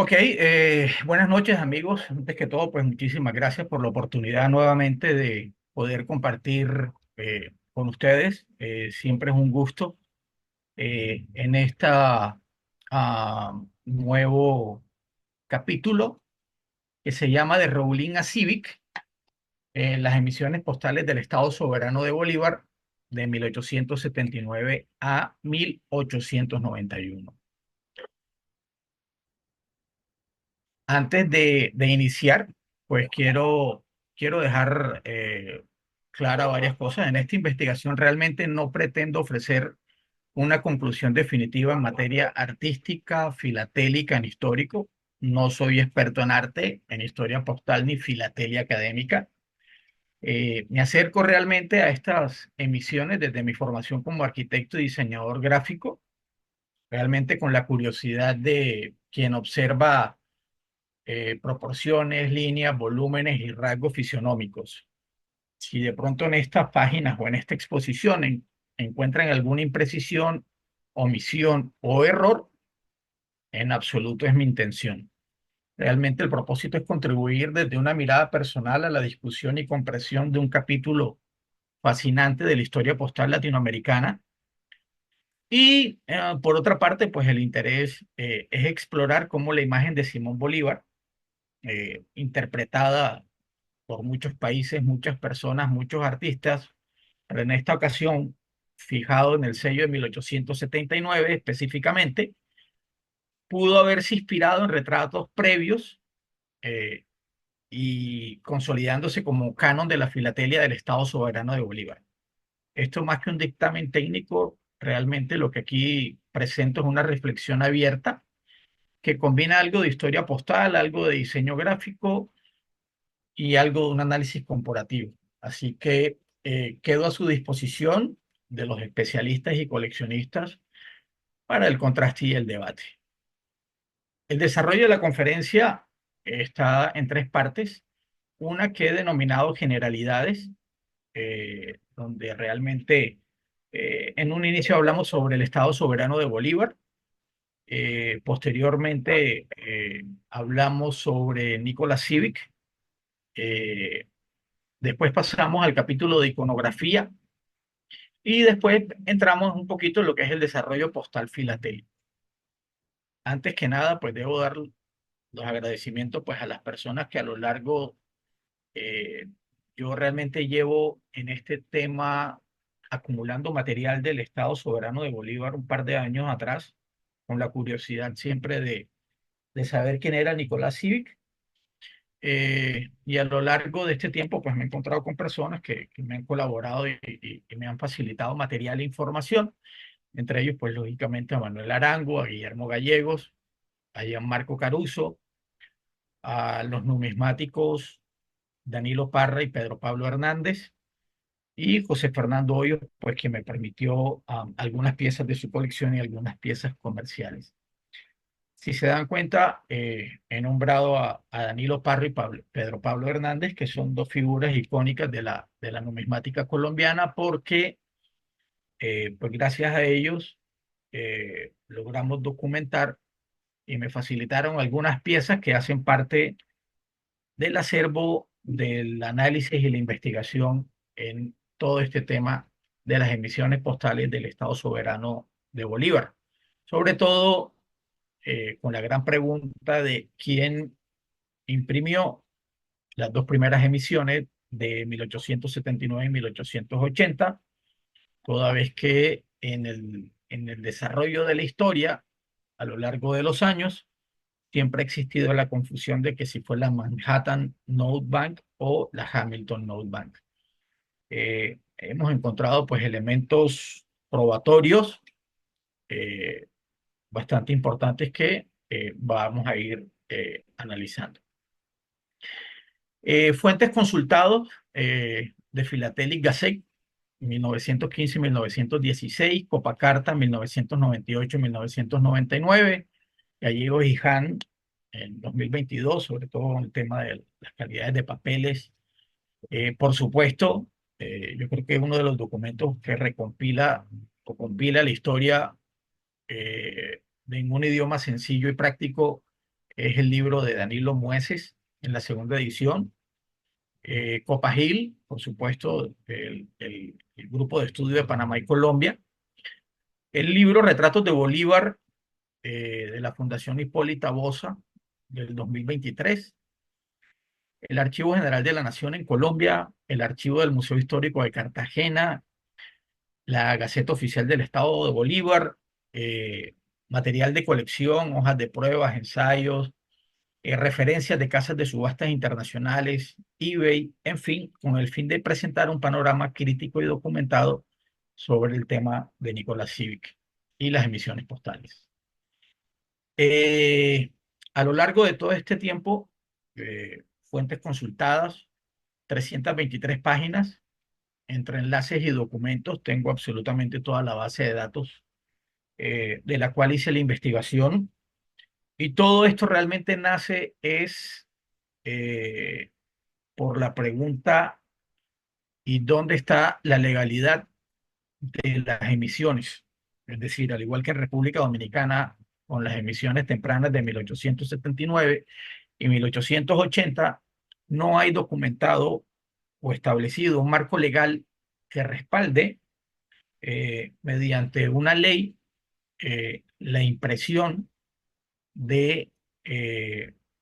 Ok, buenas noches amigos. Antes que todo, pues muchísimas gracias por la oportunidad nuevamente de poder compartir con ustedes. Siempre es un gusto en esta nuevo capítulo que se llama de Roulín a Civic, en las emisiones postales del Estado Soberano de Bolívar de 1879 a 1891. Antes de iniciar, pues quiero dejar clara varias cosas. En esta investigación realmente no pretendo ofrecer una conclusión definitiva en materia artística, filatélica, en histórico. No soy experto en arte, en historia postal ni filatelia académica. Me acerco realmente a estas emisiones desde mi formación como arquitecto y diseñador gráfico, realmente con la curiosidad de quien observa proporciones, líneas, volúmenes y rasgos fisionómicos. Si de pronto en estas páginas o en esta exposición encuentran alguna imprecisión, omisión o error, en absoluto es mi intención. Realmente el propósito es contribuir desde una mirada personal a la discusión y comprensión de un capítulo fascinante de la historia postal latinoamericana. Y por otra parte, pues el interés es explorar cómo la imagen de Simón Bolívar, interpretada por muchos países, muchas personas, muchos artistas, pero en esta ocasión, fijado en el sello de 1879 específicamente, pudo haberse inspirado en retratos previos eh, y consolidándose como canon de la filatelia del Estado Soberano de Bolívar. Esto más que un dictamen técnico, realmente lo que aquí presento es una reflexión abierta que combina algo de historia postal, algo de diseño gráfico y algo de un análisis comparativo. Así que quedo a su disposición de los especialistas y coleccionistas para el contraste y el debate. El desarrollo de la conferencia está en tres partes. Una que he denominado generalidades, donde realmente en un inicio hablamos sobre el Estado soberano de Bolívar. Posteriormente hablamos sobre Nicolás Civic. Eh, Después pasamos al capítulo de iconografía y después entramos un poquito en lo que es el desarrollo postal filatélico. Antes que nada, pues debo dar los agradecimientos pues a las personas que a lo largo, eh, yo realmente llevo en este tema acumulando material del Estado Soberano de Bolívar un par de años atrás, con la curiosidad siempre de saber quién era Nicolás Civic. Y a lo largo de este tiempo, pues me he encontrado con personas que me han colaborado y me han facilitado material e información, entre ellos, pues lógicamente a Manuel Arango, a Guillermo Gallegos, a Gianmarco Caruso, a los numismáticos Danilo Parra y Pedro Pablo Hernández, y José Fernando Hoyos, pues que me permitió algunas piezas de su colección y algunas piezas comerciales. Si se dan cuenta, he nombrado a Danilo Parra y Pedro Pablo Hernández, que son dos figuras icónicas de la numismática colombiana, porque pues gracias a ellos logramos documentar y me facilitaron algunas piezas que hacen parte del acervo del análisis y la investigación en todo este tema de las emisiones postales del Estado Soberano de Bolívar. Sobre todo con la gran pregunta de quién imprimió las dos primeras emisiones de 1879 y 1880, toda vez que en el desarrollo de la historia, a lo largo de los años, siempre ha existido la confusión de que si fue la Manhattan Note Bank o la Hamilton Note Bank. Hemos encontrado pues elementos probatorios eh, bastante importantes que vamos a ir analizando. Fuentes consultados de Philatelic Gazette, 1915 y 1916, Copacarta, 1998 y 1999, Gallegos y Han, en 2022, sobre todo en el tema de las calidades de papeles. Por supuesto, yo creo que es uno de los documentos que recompila o compila la historia en un idioma sencillo y práctico es el libro de Danilo Mueces en la segunda edición. Copagil, por supuesto, el grupo de estudio de Panamá y Colombia. El libro Retratos de Bolívar de la Fundación Hipólita Boza del 2023. El Archivo General de la Nación en Colombia, el Archivo del Museo Histórico de Cartagena, la Gaceta Oficial del Estado de Bolívar, eh, material de colección, hojas de pruebas, ensayos, referencias de casas de subastas internacionales, eBay, en fin, con el fin de presentar un panorama crítico y documentado sobre el tema de Nicolás Cívic y las emisiones postales. Eh, a lo largo de todo este tiempo, fuentes consultadas, 323 páginas, entre enlaces y documentos, tengo absolutamente toda la base de datos de la cual hice la investigación. Y todo esto realmente nace es eh, por la pregunta: ¿y dónde está la legalidad de las emisiones? Es decir, al igual que en República Dominicana, con las emisiones tempranas de 1879 y 1880, no hay documentado o establecido un marco legal que respalde mediante una ley la impresión de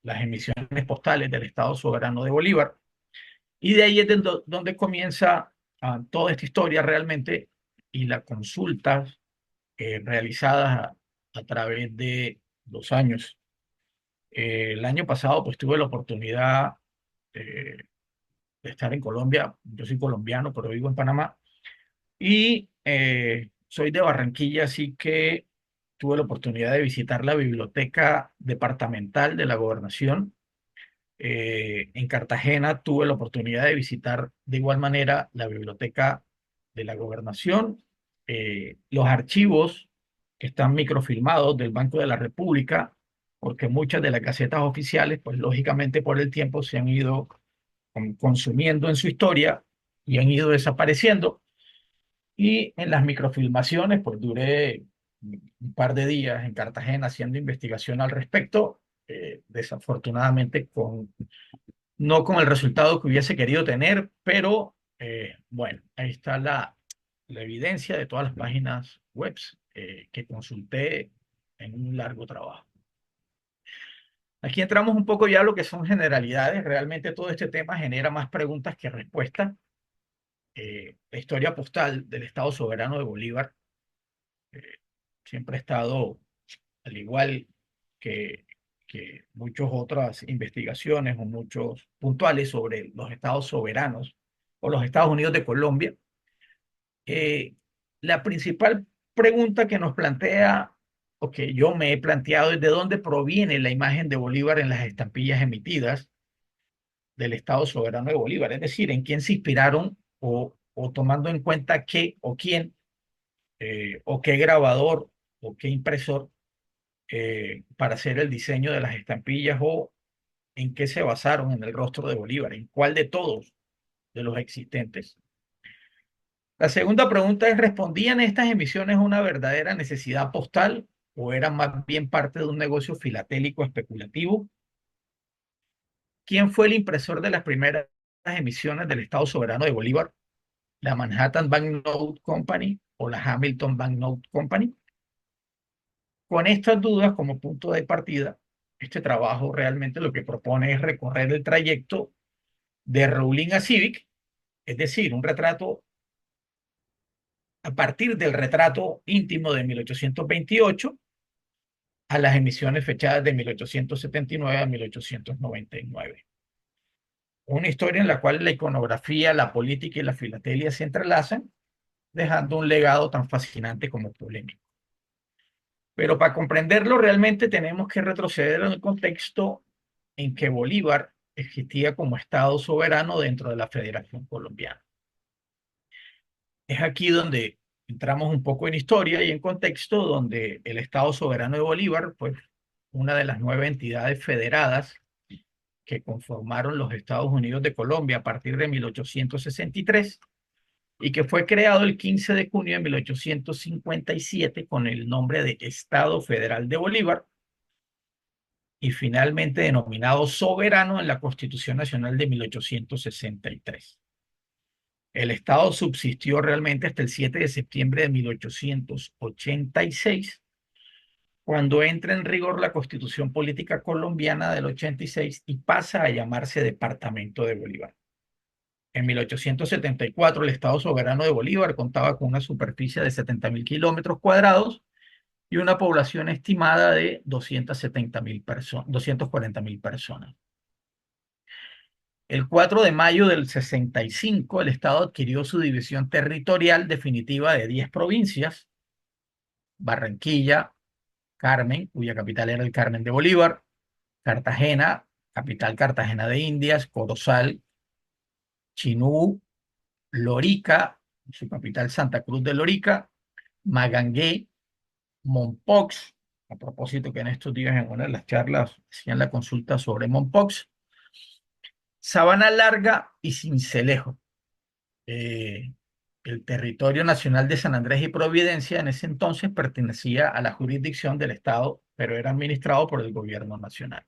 las emisiones postales del Estado soberano de Bolívar. Y de ahí es donde comienza toda esta historia realmente, y las consultas realizadas a través de los años. El año pasado pues tuve la oportunidad eh, de estar en Colombia. Yo soy colombiano, pero vivo en Panamá. Y soy de Barranquilla, así que tuve la oportunidad de visitar la biblioteca departamental de la gobernación. En Cartagena tuve la oportunidad de visitar de igual manera la biblioteca de la gobernación, los archivos que están microfilmados del Banco de la República, porque muchas de las gacetas oficiales, pues lógicamente por el tiempo se han ido consumiendo en su historia y han ido desapareciendo. Y en las microfilmaciones, pues duré un par de días en Cartagena haciendo investigación al respecto, desafortunadamente no con el resultado que hubiese querido tener, pero bueno, ahí está la evidencia de todas las páginas web que consulté en un largo trabajo. Aquí entramos un poco ya a lo que son generalidades. Realmente todo este tema genera más preguntas que respuestas. La historia postal del Estado soberano de Bolívar eh, siempre ha estado, al igual que, que muchas otras investigaciones o muchos puntuales sobre los estados soberanos o los Estados Unidos de Colombia, eh, la principal pregunta que nos plantea, o que yo me he planteado, es de dónde proviene la imagen de Bolívar en las estampillas emitidas del Estado soberano de Bolívar. Es decir, en quién se inspiraron o tomando en cuenta qué o quién o qué grabador o qué impresor para hacer el diseño de las estampillas, o en qué se basaron en el rostro de Bolívar, en cuál de todos de los existentes. La segunda pregunta es: ¿respondían estas emisiones a una verdadera necesidad postal o eran más bien parte de un negocio filatélico especulativo? ¿Quién fue el impresor de las primeras emisiones del Estado soberano de Bolívar? ¿La Manhattan Banknote Company o la Hamilton Banknote Company? Con estas dudas como punto de partida, este trabajo realmente lo que propone es recorrer el trayecto de Rowling a Civic, es decir, un retrato a partir del retrato íntimo de 1828 a las emisiones fechadas de 1879 a 1899. Una historia en la cual la iconografía, la política y la filatelia se entrelazan, dejando un legado tan fascinante como polémico. Pero para comprenderlo realmente tenemos que retroceder en el contexto en que Bolívar existía como Estado soberano dentro de la Federación Colombiana. Es aquí donde entramos un poco en historia y en contexto, donde el Estado soberano de Bolívar, pues una de las 9 entidades federadas que conformaron los Estados Unidos de Colombia a partir de 1863, y que fue creado el 15 de junio de 1857 con el nombre de Estado Federal de Bolívar, y finalmente denominado soberano en la Constitución Nacional de 1863. El Estado subsistió realmente hasta el 7 de septiembre de 1886, cuando entra en rigor la Constitución Política Colombiana del 86 y pasa a llamarse Departamento de Bolívar. En 1874, el Estado soberano de Bolívar contaba con una superficie de 70.000 kilómetros cuadrados y una población estimada de 270.000 personas, 240.000 personas. El 4 de mayo del 65, el Estado adquirió su división territorial definitiva de 10 provincias: Barranquilla, Carmen, cuya capital era el Carmen de Bolívar; Cartagena, capital Cartagena de Indias; Corozal, Chinú, Lorica, su capital Santa Cruz de Lorica; Magangué, Mompox, a propósito que en estos días en una de las charlas hacían la consulta sobre Mompox; Sabana Larga y Sincelejo. Eh, el territorio nacional de San Andrés y Providencia en ese entonces pertenecía a la jurisdicción del Estado, pero era administrado por el gobierno nacional.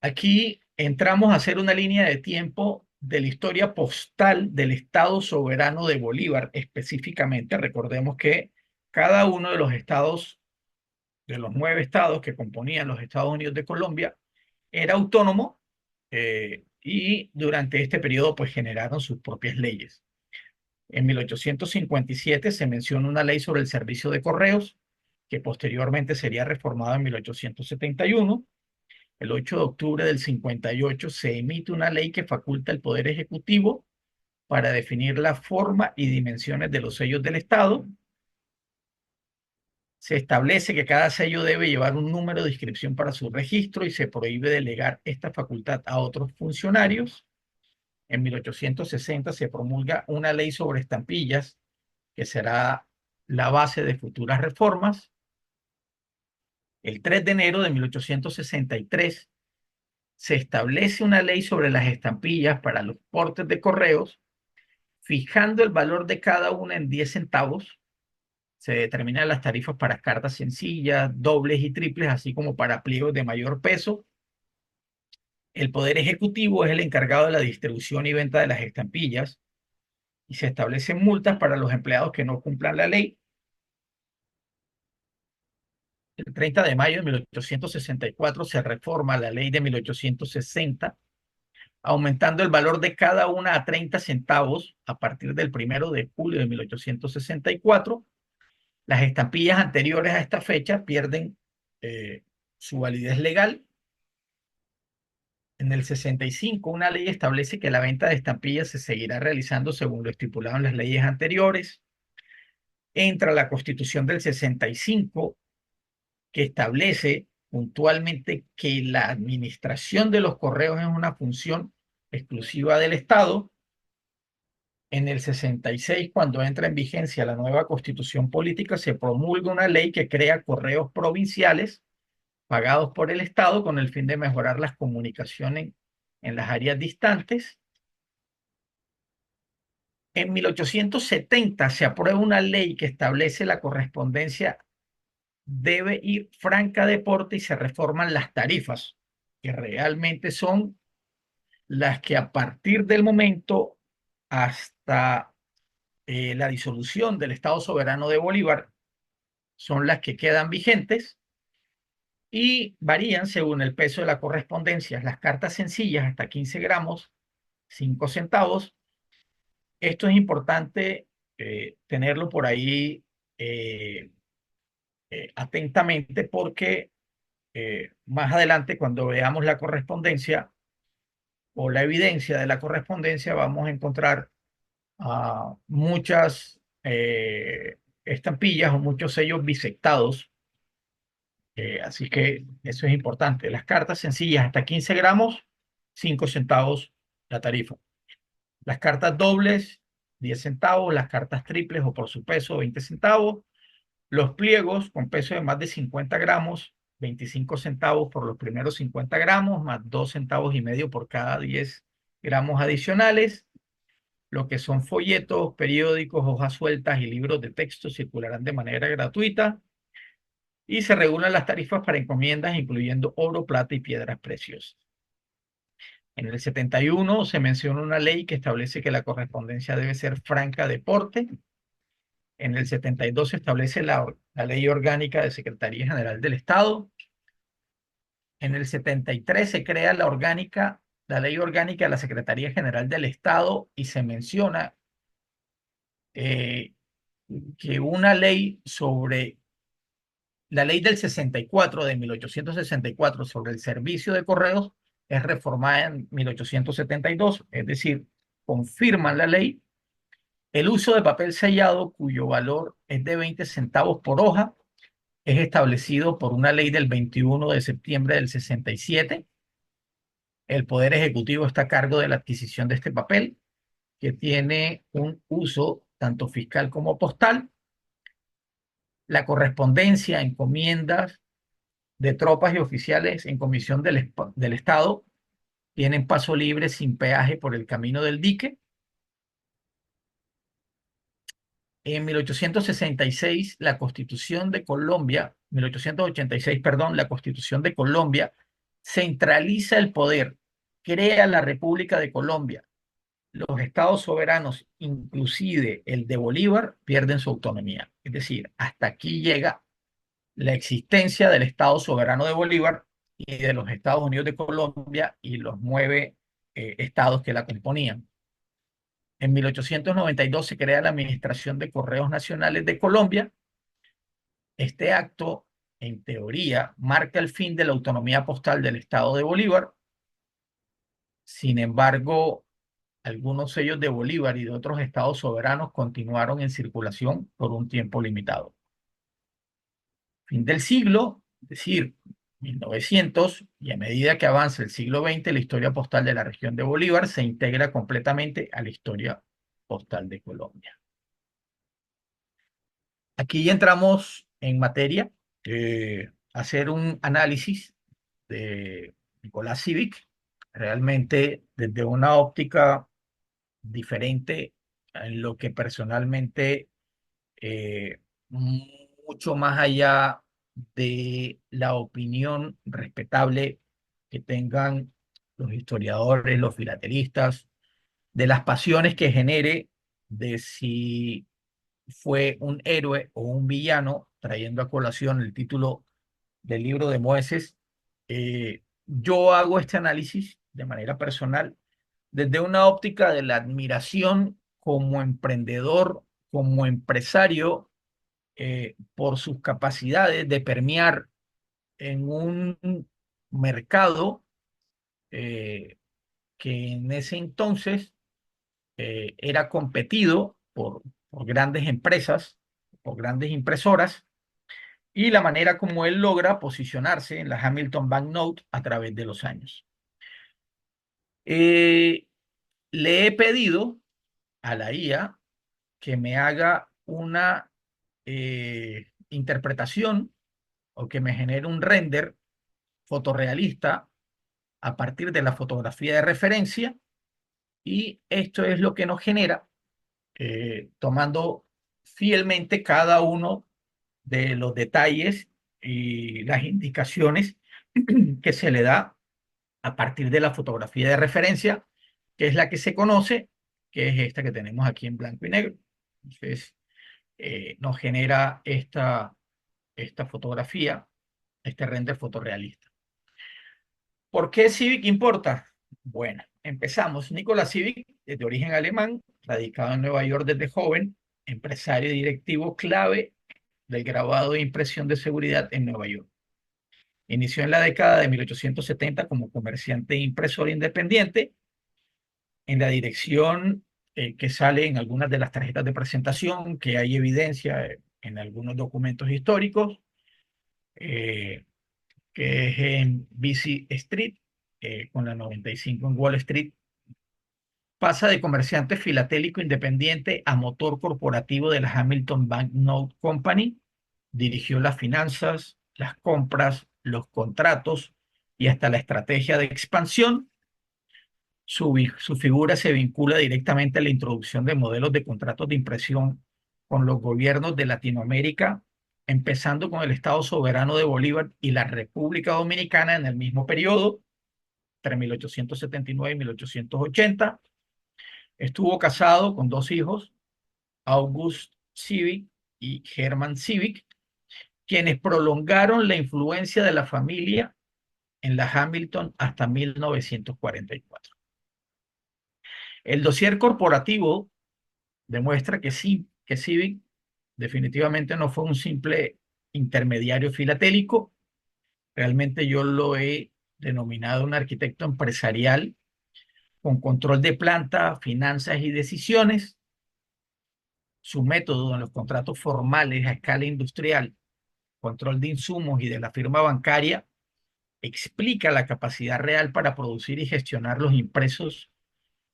Aquí entramos a hacer una línea de tiempo de la historia postal del Estado soberano de Bolívar específicamente. Recordemos que cada uno de los estados, de los 9 estados que componían los Estados Unidos de Colombia, era autónomo, y durante este periodo pues generaron sus propias leyes. En 1857 se menciona una ley sobre el servicio de correos, que posteriormente sería reformada en 1871. El 8 de octubre del 58 se emite una ley que faculta al Poder Ejecutivo para definir la forma y dimensiones de los sellos del Estado. Se establece que cada sello debe llevar un número de inscripción para su registro y se prohíbe delegar esta facultad a otros funcionarios. En 1860 se promulga una ley sobre estampillas que será la base de futuras reformas. El 3 de enero de 1863 se establece una ley sobre las estampillas para los portes de correos, fijando el valor de cada una en 10 centavos. Se determinan las tarifas para cartas sencillas, dobles y triples, así como para pliegos de mayor peso. El Poder Ejecutivo es el encargado de la distribución y venta de las estampillas y se establecen multas para los empleados que no cumplan la ley. El 30 de mayo de 1864 se reforma la ley de 1860, aumentando el valor de cada una a 30 centavos a partir del 1 de julio de 1864. Las estampillas anteriores a esta fecha pierden su validez legal. En el 65, una ley establece que la venta de estampillas se seguirá realizando según lo estipulado en las leyes anteriores. Entra la Constitución del 65, que establece puntualmente que la administración de los correos es una función exclusiva del Estado. En el 66, cuando entra en vigencia la nueva Constitución Política, se promulga una ley que crea correos provinciales pagados por el Estado con el fin de mejorar las comunicaciones en las áreas distantes. En 1870 se aprueba una ley que establece la correspondencia debe ir franca de porte y se reforman las tarifas, que realmente son las que a partir del momento hasta la disolución del Estado soberano de Bolívar son las que quedan vigentes y varían según el peso de la correspondencia. Las cartas sencillas hasta 15 gramos, 5 centavos. Esto es importante tenerlo por ahí eh, atentamente porque más adelante cuando veamos la correspondencia o la evidencia de la correspondencia vamos a encontrar muchas estampillas o muchos sellos bisectados. Así que eso es importante. Las cartas sencillas hasta 15 gramos, 5 centavos la tarifa. Las cartas dobles, 10 centavos. Las cartas triples o por su peso, 20 centavos. Los pliegos con peso de más de 50 gramos, 25 centavos por los primeros 50 gramos, más 2 centavos y medio por cada 10 gramos adicionales. Lo que son folletos, periódicos, hojas sueltas y libros de texto circularán de manera gratuita. y se regulan las tarifas para encomiendas, incluyendo oro, plata y piedras preciosas. En el 71 se menciona una ley que establece que la correspondencia debe ser franca de porte. En el 72 se establece la Ley Orgánica de Secretaría General del Estado. En el 73 se crea la Ley Orgánica de la Secretaría General del Estado y se menciona eh, que una ley sobre la ley del 64 de 1864 sobre el servicio de correos es reformada en 1872, es decir, confirman la ley. El uso de papel sellado, cuyo valor es de 20 centavos por hoja, es establecido por una ley del 21 de septiembre del 67. El Poder Ejecutivo está a cargo de la adquisición de este papel, que tiene un uso tanto fiscal como postal. La correspondencia, encomiendas de tropas y oficiales en comisión del Estado tienen paso libre sin peaje por el camino del dique. En 1866, la Constitución de Colombia, 1886, perdón, la Constitución de Colombia centraliza el poder, crea la República de Colombia. Los estados soberanos, inclusive el de Bolívar, pierden su autonomía. Es decir, hasta aquí llega la existencia del Estado soberano de Bolívar y de los Estados Unidos de Colombia y los 9 estados que la componían. En 1892 se crea la Administración de Correos Nacionales de Colombia. Este acto, en teoría, marca el fin de la autonomía postal del Estado de Bolívar. Sin embargo, algunos sellos de Bolívar y de otros estados soberanos continuaron en circulación por un tiempo limitado. Fin del siglo, es decir, 1900, y a medida que avanza el siglo XX, la historia postal de la región de Bolívar se integra completamente a la historia postal de Colombia. Aquí ya entramos en materia, hacer un análisis de Nicolás Cívic, realmente desde una óptica diferente en lo que personalmente, eh, mucho más allá de la opinión respetable que tengan los historiadores, los filatelistas, de las pasiones que genere, de si fue un héroe o un villano, trayendo a colación el título del libro de Moeses. Yo hago este análisis de manera personal desde una óptica de la admiración como emprendedor, como empresario, por sus capacidades de permear en un mercado eh, que en ese entonces era competido por grandes empresas, por grandes impresoras, y la manera como él logra posicionarse en la Hamilton Banknote a través de los años. Eh, Le he pedido a la IA que me haga una interpretación o que me genere un render fotorrealista a partir de la fotografía de referencia, y esto es lo que nos genera, tomando fielmente cada uno de los detalles y las indicaciones que se le da a partir de la fotografía de referencia, que es la que se conoce, que es esta que tenemos aquí en blanco y negro. Entonces, nos genera esta fotografía, este render fotorrealista. ¿Por qué Civic importa? Bueno, empezamos. Nicolás Civic es de origen alemán, radicado en Nueva York desde joven, empresario y directivo clave del grabado e impresión de seguridad en Nueva York. Inició en la década de 1870 como comerciante e impresor independiente. En la dirección que sale en algunas de las tarjetas de presentación, que hay evidencia en algunos documentos históricos, eh, que es en BC Street, con la 95 en Wall Street. Pasa de comerciante filatélico independiente a motor corporativo de la Hamilton Banknote Company. Dirigió las finanzas, las compras, los contratos y hasta la estrategia de expansión. Su figura se vincula directamente a la introducción de modelos de contratos de impresión con los gobiernos de Latinoamérica, empezando con el Estado soberano de Bolívar y la República Dominicana en el mismo periodo, entre 1879 y 1880. Estuvo casado con dos hijos, August Civic y Herman Civic, quienes prolongaron la influencia de la familia en la Hamilton hasta 1944. El dossier corporativo demuestra que sí, que Civic definitivamente no fue un simple intermediario filatélico. Realmente yo lo he denominado un arquitecto empresarial con control de planta, finanzas y decisiones. Su método en los contratos formales a escala industrial, control de insumos y de la firma bancaria, explica la capacidad real para producir y gestionar los impresos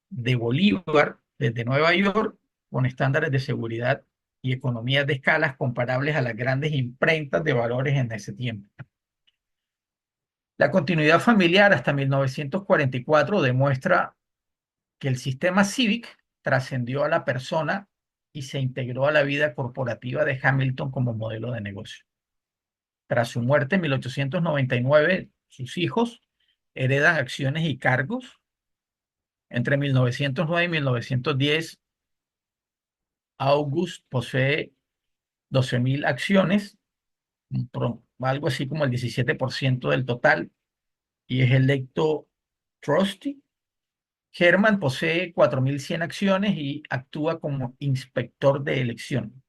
de Bolívar desde Nueva York con estándares de seguridad y economías de escalas comparables a las grandes imprentas de valores en ese tiempo. La continuidad familiar hasta 1944 demuestra que el sistema Civic trascendió a la persona y se integró a la vida corporativa de Hamilton como modelo de negocio. Tras su muerte en 1899, sus hijos heredan acciones y cargos. Entre 1909 y 1910, August posee 12.000 acciones, algo así como el 17% del total, y es electo trustee. Herman posee 4.100 acciones y actúa como inspector de elección.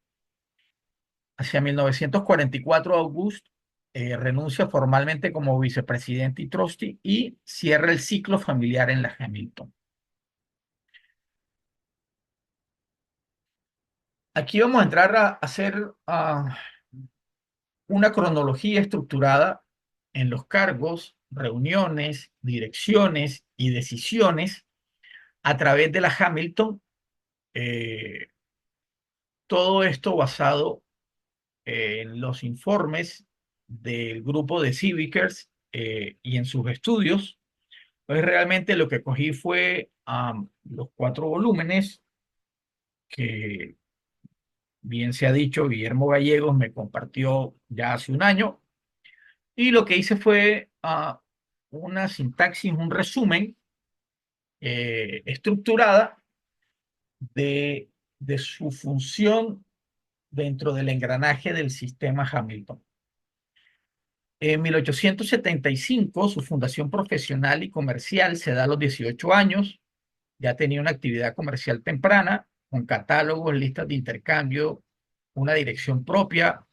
Hacia 1944, August renuncia formalmente como vicepresidente y trustee y cierra el ciclo familiar en la Hamilton. Aquí vamos a entrar a hacer una cronología estructurada en los cargos, reuniones, direcciones y decisiones a través de la Hamilton. eh, Todo esto basado en los informes del grupo de Civicers y en sus estudios. Pues realmente lo que cogí fue los 4 volúmenes que, bien se ha dicho, Guillermo Gallegos me compartió ya hace un año. Y lo que hice fue una sintaxis, un resumen estructurada de, de su función dentro del engranaje del sistema Hamilton. En 1875, su fundación profesional y comercial se da a los 18 años. Ya tenía una actividad comercial temprana, con catálogos, listas de intercambio, una dirección propia.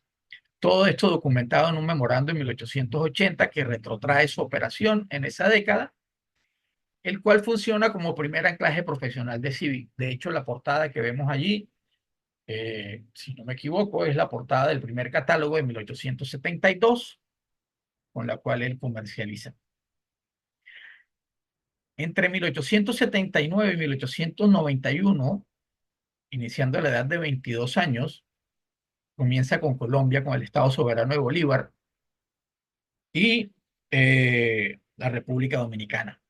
Todo esto documentado en un memorando en 1880 que retrotrae su operación en esa década, el cual funciona como primer anclaje profesional de Civic. De hecho, la portada que vemos allí, si no me equivoco, es la portada del primer catálogo de 1872, con la cual él comercializa. Entre 1879 y 1891, iniciando a la edad de 22 años, comienza con Colombia, con el Estado soberano de Bolívar y la República Dominicana.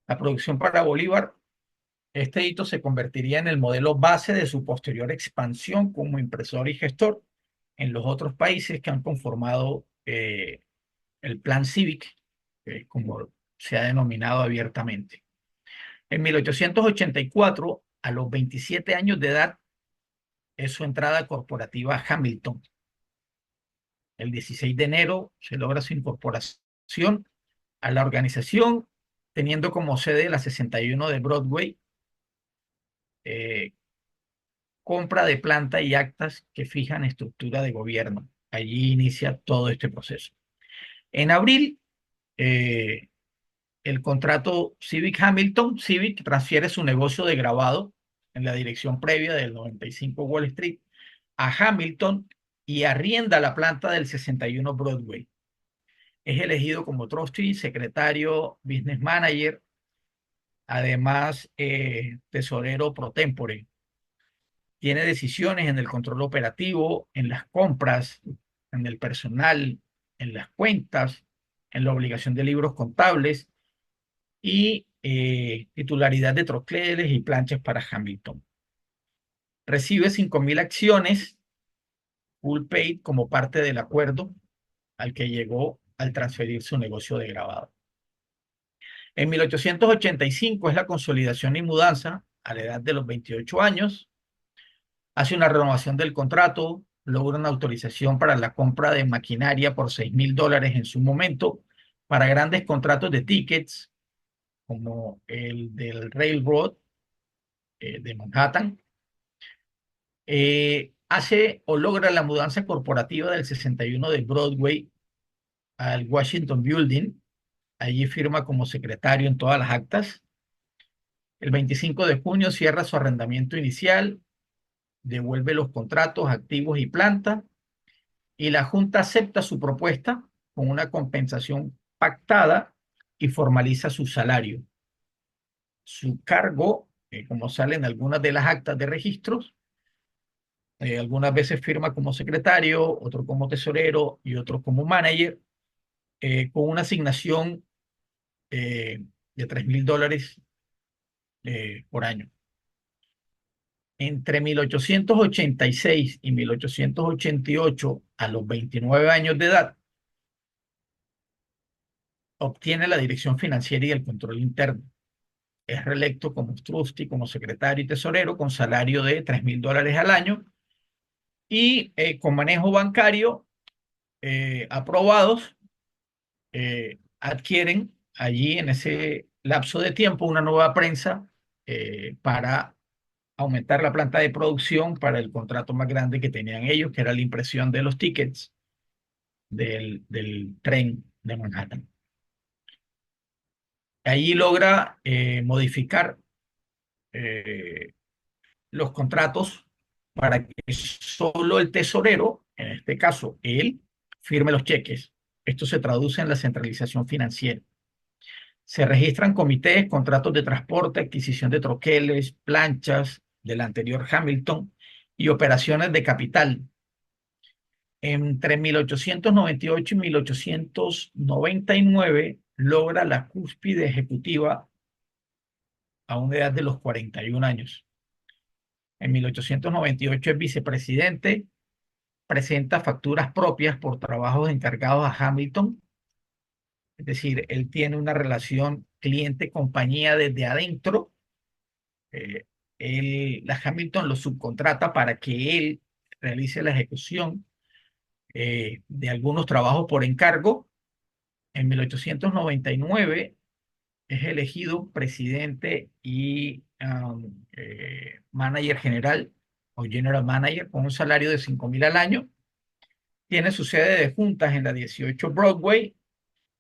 La producción para Bolívar, este hito se convertiría en el modelo base de su posterior expansión como impresor y gestor en los otros países que han conformado el Plan Civic, como se ha denominado abiertamente. En 1884, a los 27 años de edad, es su entrada corporativa a Hamilton. El 16 de enero se logra su incorporación a la organización, teniendo como sede la 61 de Broadway, eh, compra de planta y actas que fijan estructura de gobierno. Allí inicia todo este proceso. En abril, eh, el contrato Civic Hamilton, Civic transfiere su negocio de grabado en la dirección previa del 95 Wall Street a Hamilton y arrienda la planta del 61 Broadway. Es elegido como trustee, secretario, business manager, además tesorero pro tempore. Tiene decisiones en el control operativo, en las compras, en el personal, en las cuentas, en la obligación de libros contables y titularidad de troqueles y planchas para Hamilton. Recibe 5.000 acciones full paid como parte del acuerdo al que llegó al transferir su negocio de grabado. En 1885 es la consolidación y mudanza a la edad de los 28 años. Hace una renovación del contrato, logra una autorización para la compra de maquinaria por $6,000 en su momento para grandes contratos de tickets, como el del Railroad de Manhattan. Hace o logra la mudanza corporativa del 61 de Broadway al Washington Building. Allí firma como secretario en todas las actas. El 25 de junio cierra su arrendamiento inicial, devuelve los contratos, activos y planta, y la Junta acepta su propuesta con una compensación pactada y formaliza su salario. Su cargo, como sale en algunas de las actas de registros, algunas veces firma como secretario, otro como tesorero y otro como manager, con una asignación de $3,000 por año. Entre 1886 y 1888, a los 29 años de edad, obtiene la dirección financiera y el control interno. Es reelecto como trustee, como secretario y tesorero, con salario de $3,000 al año y con manejo bancario aprobados. Adquieren allí en ese lapso de tiempo una nueva prensa para aumentar la planta de producción para el contrato más grande que tenían ellos, que era la impresión de los tickets del tren de Manhattan. Allí logra modificar eh, los contratos para que solo el tesorero, en este caso él, firme los cheques. Esto se traduce en la centralización financiera. Se registran comités, contratos de transporte, adquisición de troqueles, planchas del anterior Hamilton y operaciones de capital. Entre 1898 y 1899 logra la cúspide ejecutiva a una edad de los 41 años. En 1898 es vicepresidente, presenta facturas propias por trabajos encargados a Hamilton. Es decir, él tiene una relación cliente-compañía desde adentro. Eh, la Hamilton lo subcontrata para que él realice la ejecución de algunos trabajos por encargo. En 1899 es elegido presidente y manager general o general manager con un salario de $5,000 al año. Tiene su sede de juntas en la 18 Broadway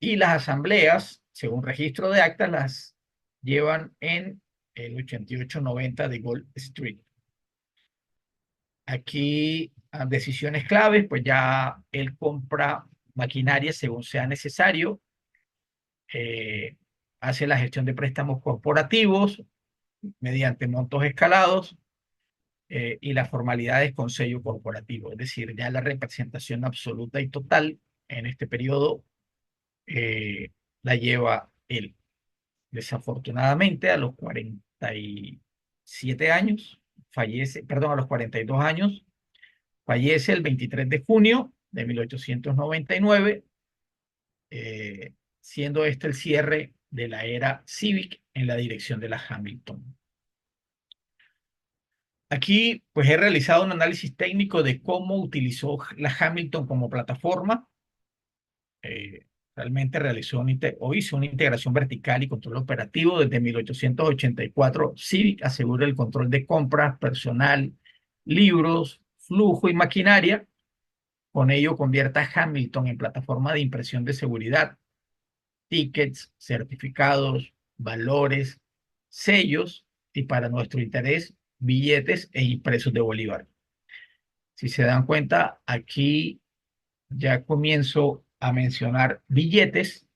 y las asambleas, según registro de actas, las llevan en el 8890 de Gold Street. Aquí, decisiones claves, pues ya él compra maquinaria según sea necesario, eh, hace la gestión de préstamos corporativos mediante montos escalados y las formalidades con sello corporativo. Es decir, ya la representación absoluta y total en este periodo la lleva él. Desafortunadamente, a los 47 años, fallece, perdón, a los 42 años, fallece el 23 de junio de 1899, siendo este el cierre de la era Civic en la dirección de la Hamilton. Aquí, pues he realizado un análisis técnico de cómo utilizó la Hamilton como plataforma. Realmente realizó o hizo una integración vertical y control operativo. Desde 1884, Civic asegura el control de compras, personal, libros, flujo y maquinaria. Con ello convierte a Hamilton en plataforma de impresión de seguridad, tickets, certificados, valores, sellos y, para nuestro interés, billetes e impresos de bolívar. Si se dan cuenta, aquí ya comienzo a mencionar billetes,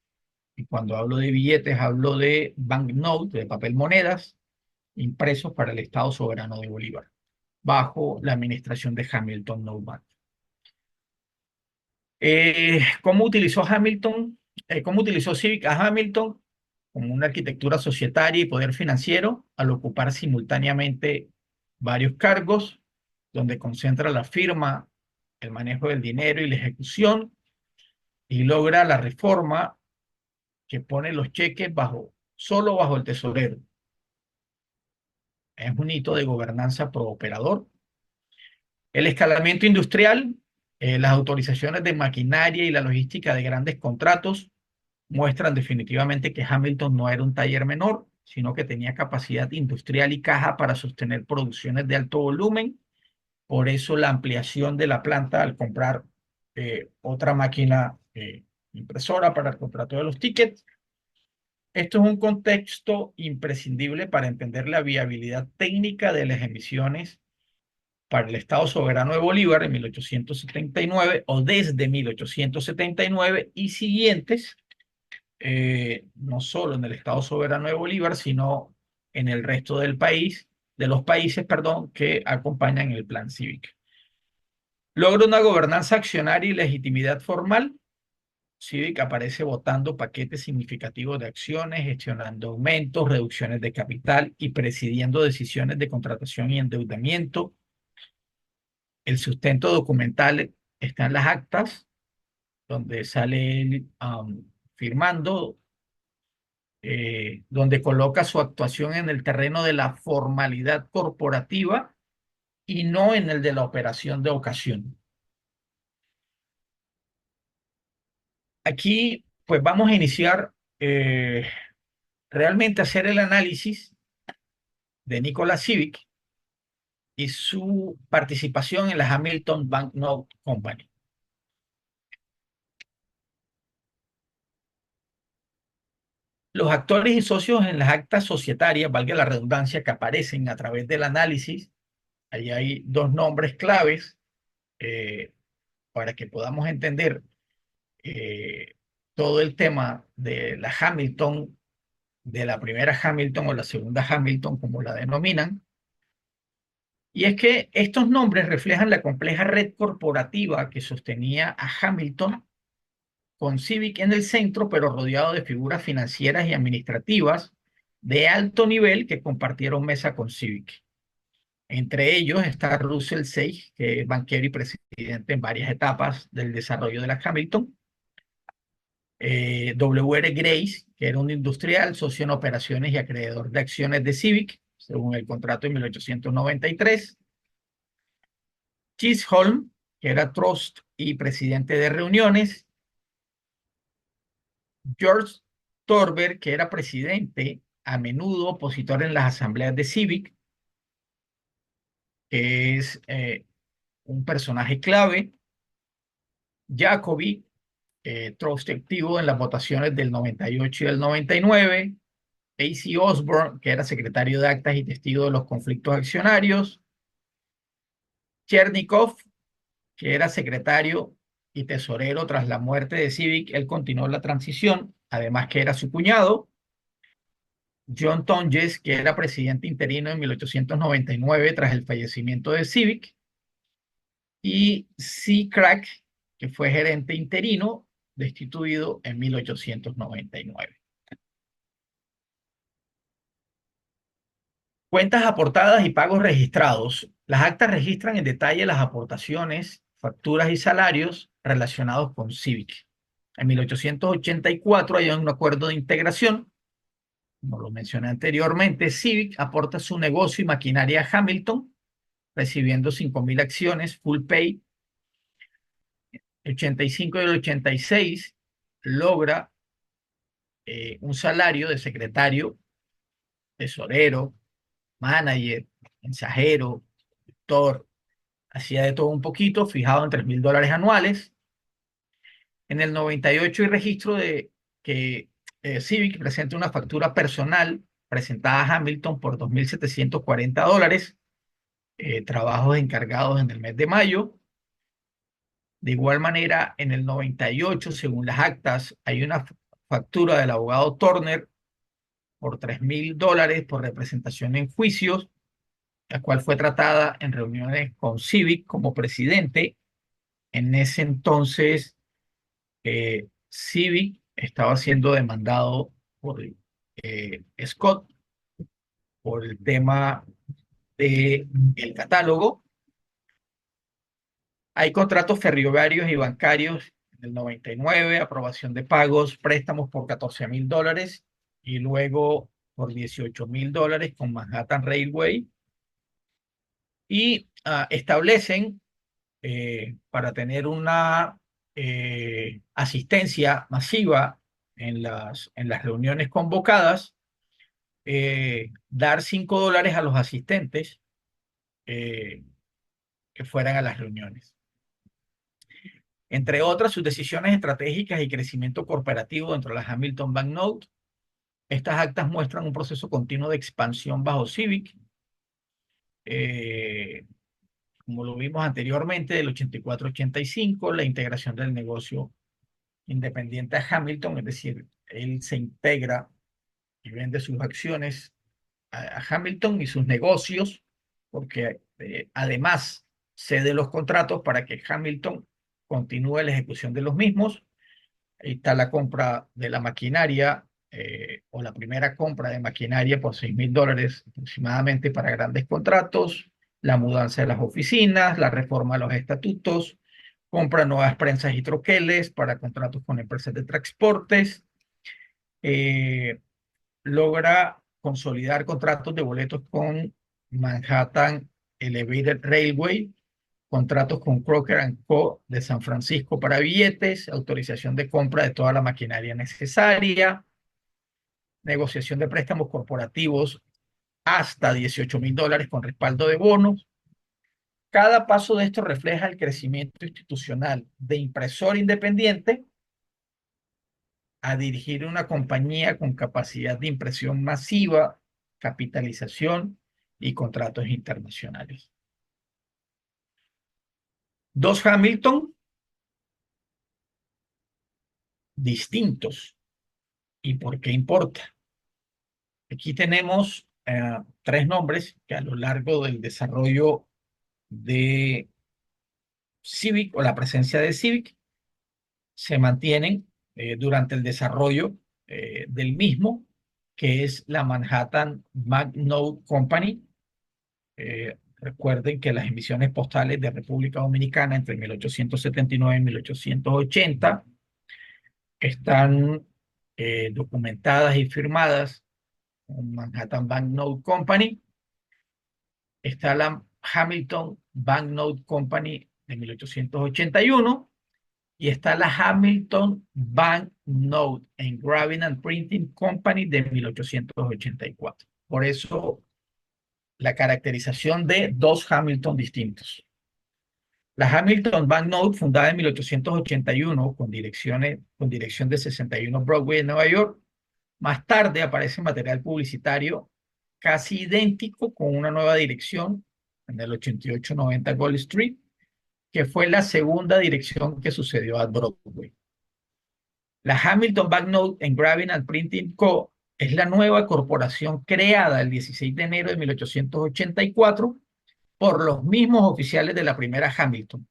y cuando hablo de billetes hablo de banknotes, de papel monedas, impresos para el Estado soberano de Bolívar, bajo la administración de Hamilton Note Bank. ¿Cómo utilizó Hamilton? ¿Cómo utilizó Civic a Hamilton? Como una arquitectura societaria y poder financiero, al ocupar simultáneamente varios cargos, donde concentra la firma el manejo del dinero y la ejecución, y logra la reforma que pone los cheques solo bajo el tesorero. Es un hito de gobernanza pro operador. El escalamiento industrial, las autorizaciones de maquinaria y la logística de grandes contratos muestran definitivamente que Hamilton no era un taller menor, sino que tenía capacidad industrial y caja para sostener producciones de alto volumen. Por eso la ampliación de la planta al comprar otra máquina impresora para el contrato de los tickets. Esto es un contexto imprescindible para entender la viabilidad técnica de las emisiones para el Estado soberano de Bolívar en 1879 o desde 1879 y siguientes, no solo en el Estado soberano de Bolívar, sino en el resto del país, de los países, perdón, que acompañan el Plan Civic. Logra una gobernanza accionaria y legitimidad formal. Civic aparece votando paquetes significativos de acciones, gestionando aumentos, reducciones de capital y presidiendo decisiones de contratación y endeudamiento. El sustento documental está en las actas, donde sale él, firmando, donde coloca su actuación en el terreno de la formalidad corporativa y no en el de la operación de ocasión. Aquí, pues vamos a iniciar realmente a hacer el análisis de Nicolas Civic y su participación en la Hamilton Banknote Company. Los actores y socios en las actas societarias, valga la redundancia, que aparecen a través del análisis, ahí hay dos nombres claves eh, para que podamos entender eh, todo el tema de la Hamilton, de la primera Hamilton o la segunda Hamilton, como la denominan. Y es que estos nombres reflejan la compleja red corporativa que sostenía a Hamilton, con Civic en el centro, pero rodeado de figuras financieras y administrativas de alto nivel que compartieron mesa con Civic. Entre ellos está Russell Sage, que es banquero y presidente en varias etapas del desarrollo de la Hamilton. W.R. Grace, que era un industrial, socio en operaciones y acreedor de acciones de Civic, según el contrato de 1893. Chisholm, que era trust y presidente de reuniones. George Thorber, que era presidente, a menudo opositor en las asambleas de Civic, que es un personaje clave. Jacobi, trust activo en las votaciones del 98 y del 99. A.C. Osborne, que era secretario de actas y testigo de los conflictos accionarios. Chernikov, que era secretario y tesorero tras la muerte de Civic, él continuó la transición, además que era su cuñado. John Tonjes, que era presidente interino en 1899 tras el fallecimiento de Civic, y C. Crack, que fue gerente interino, destituido en 1899. Cuentas aportadas y pagos registrados. Las actas registran en detalle las aportaciones, facturas y salarios relacionados con Civic. En 1884 hay un acuerdo de integración. Como lo mencioné anteriormente, Civic aporta su negocio y maquinaria a Hamilton, recibiendo 5.000 acciones, full pay. El 85 y el 86 logra un salario de secretario, tesorero, manager, mensajero, doctor, hacía de todo un poquito, fijado en $3.000 anuales. En el 98 hay registro de que Civic presenta una factura personal presentada a Hamilton por $2.740, trabajos encargados en el mes de mayo. De igual manera, en el 98, según las actas, hay una factura del abogado Turner por $3.000 por representación en juicios, la cual fue tratada en reuniones con Civic como presidente. En ese entonces, Civic estaba siendo demandado por Scott por el tema del catálogo. Hay contratos ferroviarios y bancarios del 99, aprobación de pagos, préstamos por $14,000 y luego por $18,000 con Manhattan Railway. Y establecen para tener una asistencia masiva en las reuniones convocadas, dar $5 a los asistentes eh, que fueran a las reuniones. Entre otras, sus decisiones estratégicas y crecimiento corporativo dentro de la Hamilton Banknote. Estas actas muestran un proceso continuo de expansión bajo Civic, eh, como lo vimos anteriormente, del 84-85, la integración del negocio independiente a Hamilton, es decir, él se integra y vende sus acciones a Hamilton y sus negocios, porque además cede los contratos para que Hamilton continúe la ejecución de los mismos. Ahí está la compra de la maquinaria o la primera compra de maquinaria por $6,000 aproximadamente para grandes contratos, la mudanza de las oficinas, la reforma de los estatutos, compra nuevas prensas y troqueles para contratos con empresas de transportes, eh, logra consolidar contratos de boletos con Manhattan Elevated Railway, contratos con Crocker Co. de San Francisco para billetes, autorización de compra de toda la maquinaria necesaria, negociación de préstamos corporativos hasta $18,000 con respaldo de bonos. Cada paso de esto refleja el crecimiento institucional de impresor independiente a dirigir una compañía con capacidad de impresión masiva, capitalización y contratos internacionales. Dos Hamilton distintos. ¿Y por qué importa? Aquí tenemos tres nombres que a lo largo del desarrollo de Civic o la presencia de Civic se mantienen durante el desarrollo del mismo, que es la Manhattan Banknote Company. Recuerden que las emisiones postales de República Dominicana entre 1879 y 1880 están documentadas y firmadas con Manhattan Banknote Company. Está la Hamilton Banknote Company de 1881 y está la Hamilton Banknote Engraving and Printing Company de 1884. Por eso la caracterización de dos Hamilton distintos. La Hamilton Banknote, fundada en 1881 con dirección de 61 Broadway en Nueva York, más tarde aparece material publicitario casi idéntico con una nueva dirección en el 8890 Gold Street, que fue la segunda dirección que sucedió a Broadway. La Hamilton Banknote Engraving and Printing Co. es la nueva corporación creada el 16 de enero de 1884 por los mismos oficiales de la primera Hamilton.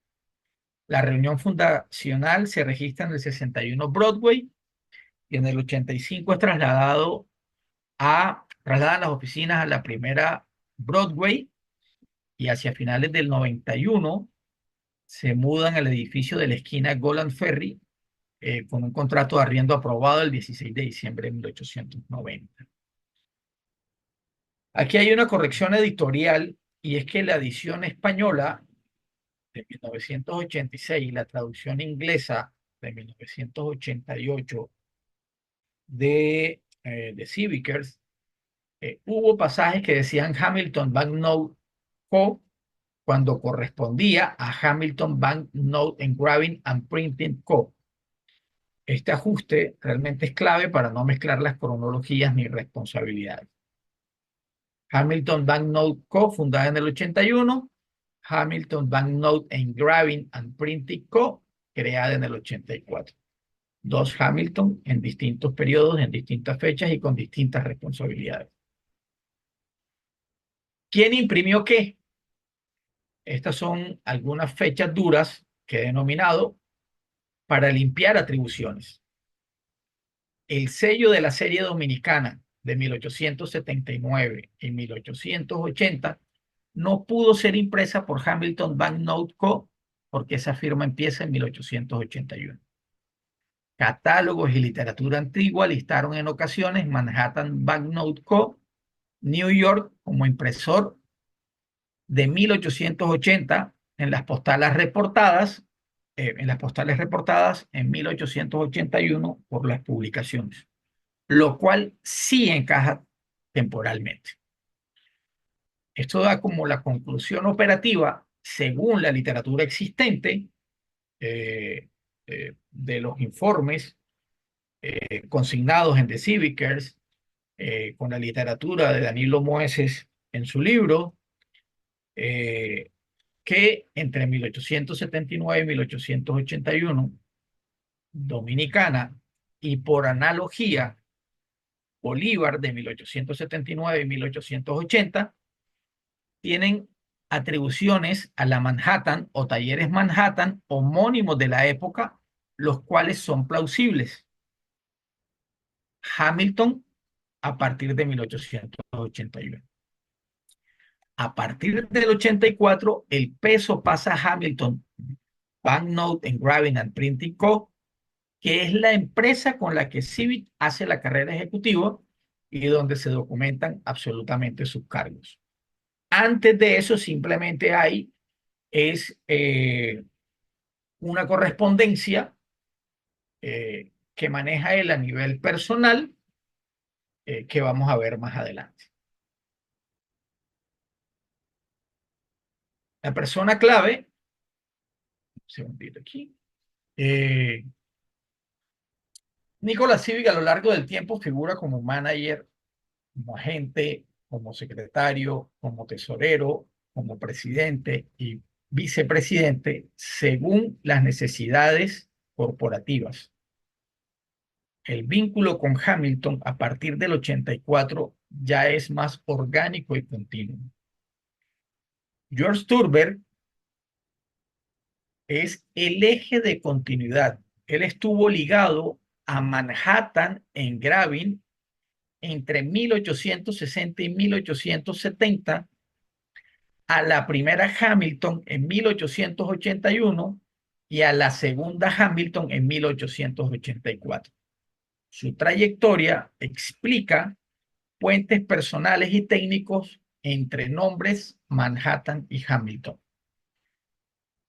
La reunión fundacional se registra en el 61 Broadway y en el 85 es trasladan las oficinas a la primera Broadway y hacia finales del 91 se mudan al edificio de la esquina Golden Ferry con un contrato de arriendo aprobado el 16 de diciembre de 1890. Aquí hay una corrección editorial y es que la edición española de 1986 y la traducción inglesa de 1988 de Civicers, hubo pasajes que decían Hamilton Banknote Co. cuando correspondía a Hamilton Banknote Engraving and Printing Co. Este ajuste realmente es clave para no mezclar las cronologías ni responsabilidades. Hamilton Banknote Co., fundada en el 81, Hamilton Banknote Engraving and Printing Co., creada en el 84. Dos Hamilton en distintos periodos, en distintas fechas y con distintas responsabilidades. ¿Quién imprimió qué? Estas son algunas fechas duras que he denominado para limpiar atribuciones. El sello de la serie dominicana de 1879 y 1880 no pudo ser impresa por Hamilton Banknote Co. porque esa firma empieza en 1881. Catálogos y literatura antigua listaron en ocasiones Manhattan Banknote Co., New York, como impresor de 1880 en las postales reportadas en 1881 por las publicaciones, lo cual sí encaja temporalmente. Esto da como la conclusión operativa, según la literatura existente, eh, de los informes consignados en The Civicers, con la literatura de Danilo Moeses en su libro, eh, que entre 1879 y 1881, Dominicana, y por analogía, Bolívar de 1879 y 1880, tienen atribuciones a la Manhattan o talleres Manhattan homónimos de la época, los cuales son plausibles. Hamilton a partir de 1881. A partir del 84, el peso pasa a Hamilton Banknote Engraving and Printing Co., que es la empresa con la que Civic hace la carrera ejecutiva y donde se documentan absolutamente sus cargos. Antes de eso, simplemente hay una correspondencia que maneja él a nivel personal, que vamos a ver más adelante. La persona clave, un segundito aquí, eh, Nicolas Civic a lo largo del tiempo figura como manager, como agente, como secretario, como tesorero, como presidente y vicepresidente, según las necesidades corporativas. El vínculo con Hamilton a partir del 84 ya es más orgánico y continuo. George Thurber es el eje de continuidad. Él estuvo ligado a Manhattan Engraving entre 1860 y 1870, a la primera Hamilton en 1881 y a la segunda Hamilton en 1884. Su trayectoria explica puentes personales y técnicos entre nombres Manhattan y Hamilton.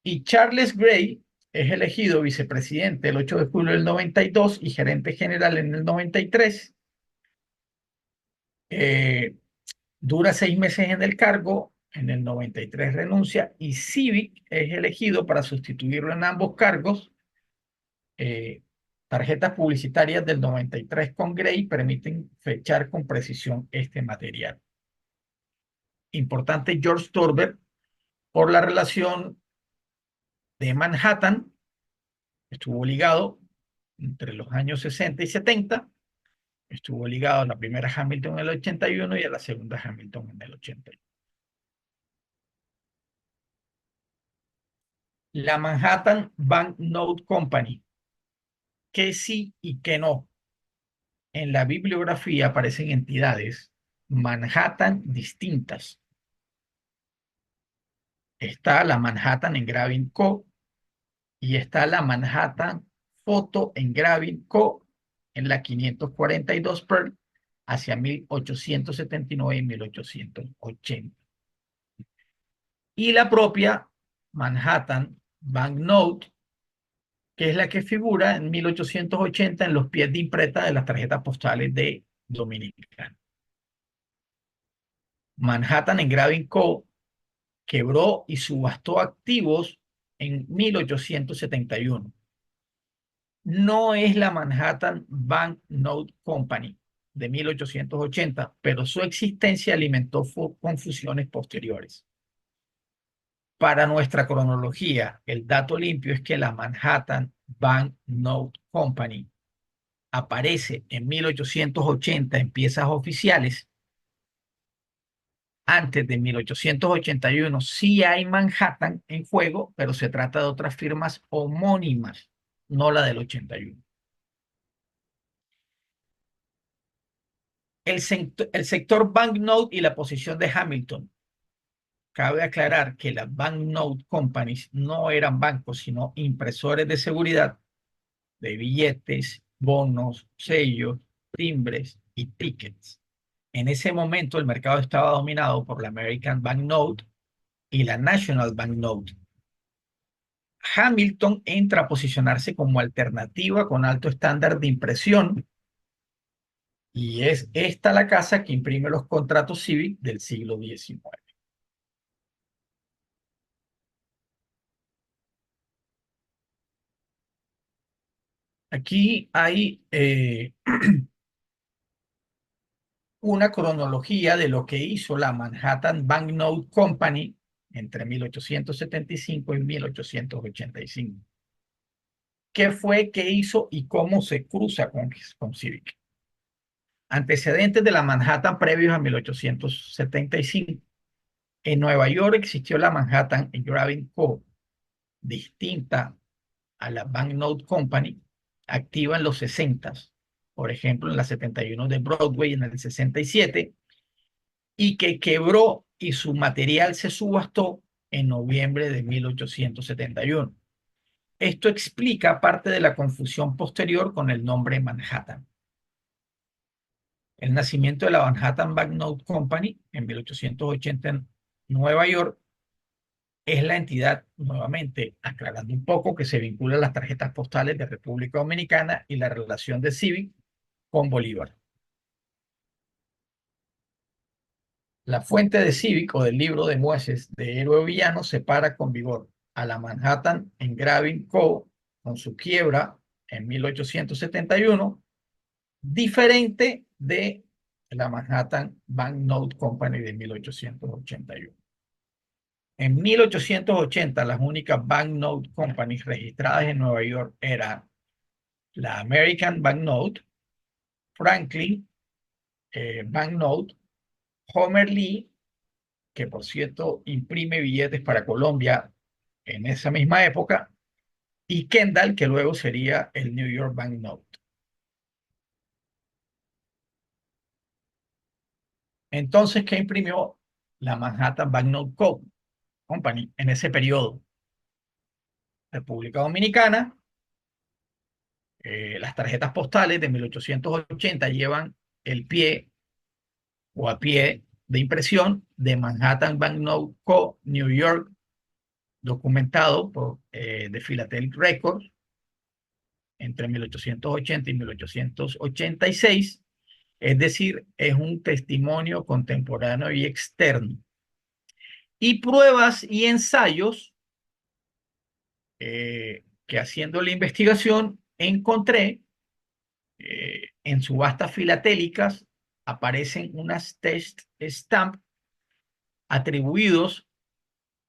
Y Charles Gray es elegido vicepresidente el 8 de julio del 92 y gerente general en el 93. Dura 6 meses en el cargo, en el 93 renuncia y Civic es elegido para sustituirlo en ambos cargos. Eh, Tarjetas publicitarias del 93 con Gray permiten fechar con precisión este material. Importante George Thurber por la relación de Manhattan, estuvo ligado entre los años 60 y 70, estuvo ligado a la primera Hamilton en el 81 y a la segunda Hamilton en el 81. La Manhattan Banknote Company, que sí y que no. En la bibliografía aparecen entidades Manhattan distintas. Está la Manhattan Engraving Co. y está la Manhattan Photo Engraving Co. en la 542 Pearl hacia 1879 y 1880. Y la propia Manhattan Banknote, que es la que figura en 1880 en los pies de imprenta de las tarjetas postales de Dominicana. Manhattan Engraving Co. quebró y subastó activos en 1871. No es la Manhattan Banknote Company de 1880, pero su existencia alimentó confusiones posteriores. Para nuestra cronología, el dato limpio es que la Manhattan Banknote Company aparece en 1880 en piezas oficiales. Antes de 1881 sí hay Manhattan en juego, pero se trata de otras firmas homónimas, no la del 81. El sector banknote y la posición de Hamilton. cabe aclarar que las banknote companies no eran bancos, sino impresores de seguridad de billetes, bonos, sellos, timbres y tickets. En ese momento el mercado estaba dominado por la American Banknote y la National Banknote. Hamilton entra a posicionarse como alternativa con alto estándar de impresión y es esta la casa que imprime los contratos cívicos del siglo XIX. Aquí hay una cronología de lo que hizo la Manhattan Banknote Company entre 1875 y 1885. ¿Qué fue, qué hizo y cómo se cruza con Civic? Antecedentes de la Manhattan previos a 1875. En Nueva York existió la Manhattan Engraving Co., distinta a la Banknote Company, activa en los 60, por ejemplo, en la 71 de Broadway en el 67, y que quebró y su material se subastó en noviembre de 1871. Esto explica parte de la confusión posterior con el nombre Manhattan. El nacimiento de la Manhattan Banknote Company en 1880 en Nueva York es la entidad, nuevamente aclarando un poco, que se vincula a las tarjetas postales de República Dominicana y la relación de Civic con Bolívar. La fuente de Civic o del libro de Mueces de Héroe o Villano separa con vigor a la Manhattan Engraving Co. con su quiebra en 1871, diferente de la Manhattan Banknote Company de 1881. En 1880, las únicas banknote companies registradas en Nueva York eran la American Banknote, Franklin Banknote, Homer Lee, que por cierto imprime billetes para Colombia en esa misma época, y Kendall, que luego sería el New York Banknote. Entonces, ¿qué imprimió la Manhattan Banknote Company en ese periodo? República Dominicana. Las tarjetas postales de 1880 llevan el pie o a pie de impresión de Manhattan Banknote Co. New York, documentado por de Philatelic Records entre 1880 y 1886, es decir, es un testimonio contemporáneo y externo. Y pruebas y ensayos que haciendo la investigación encontré en subastas filatélicas aparecen unas test stamp atribuidos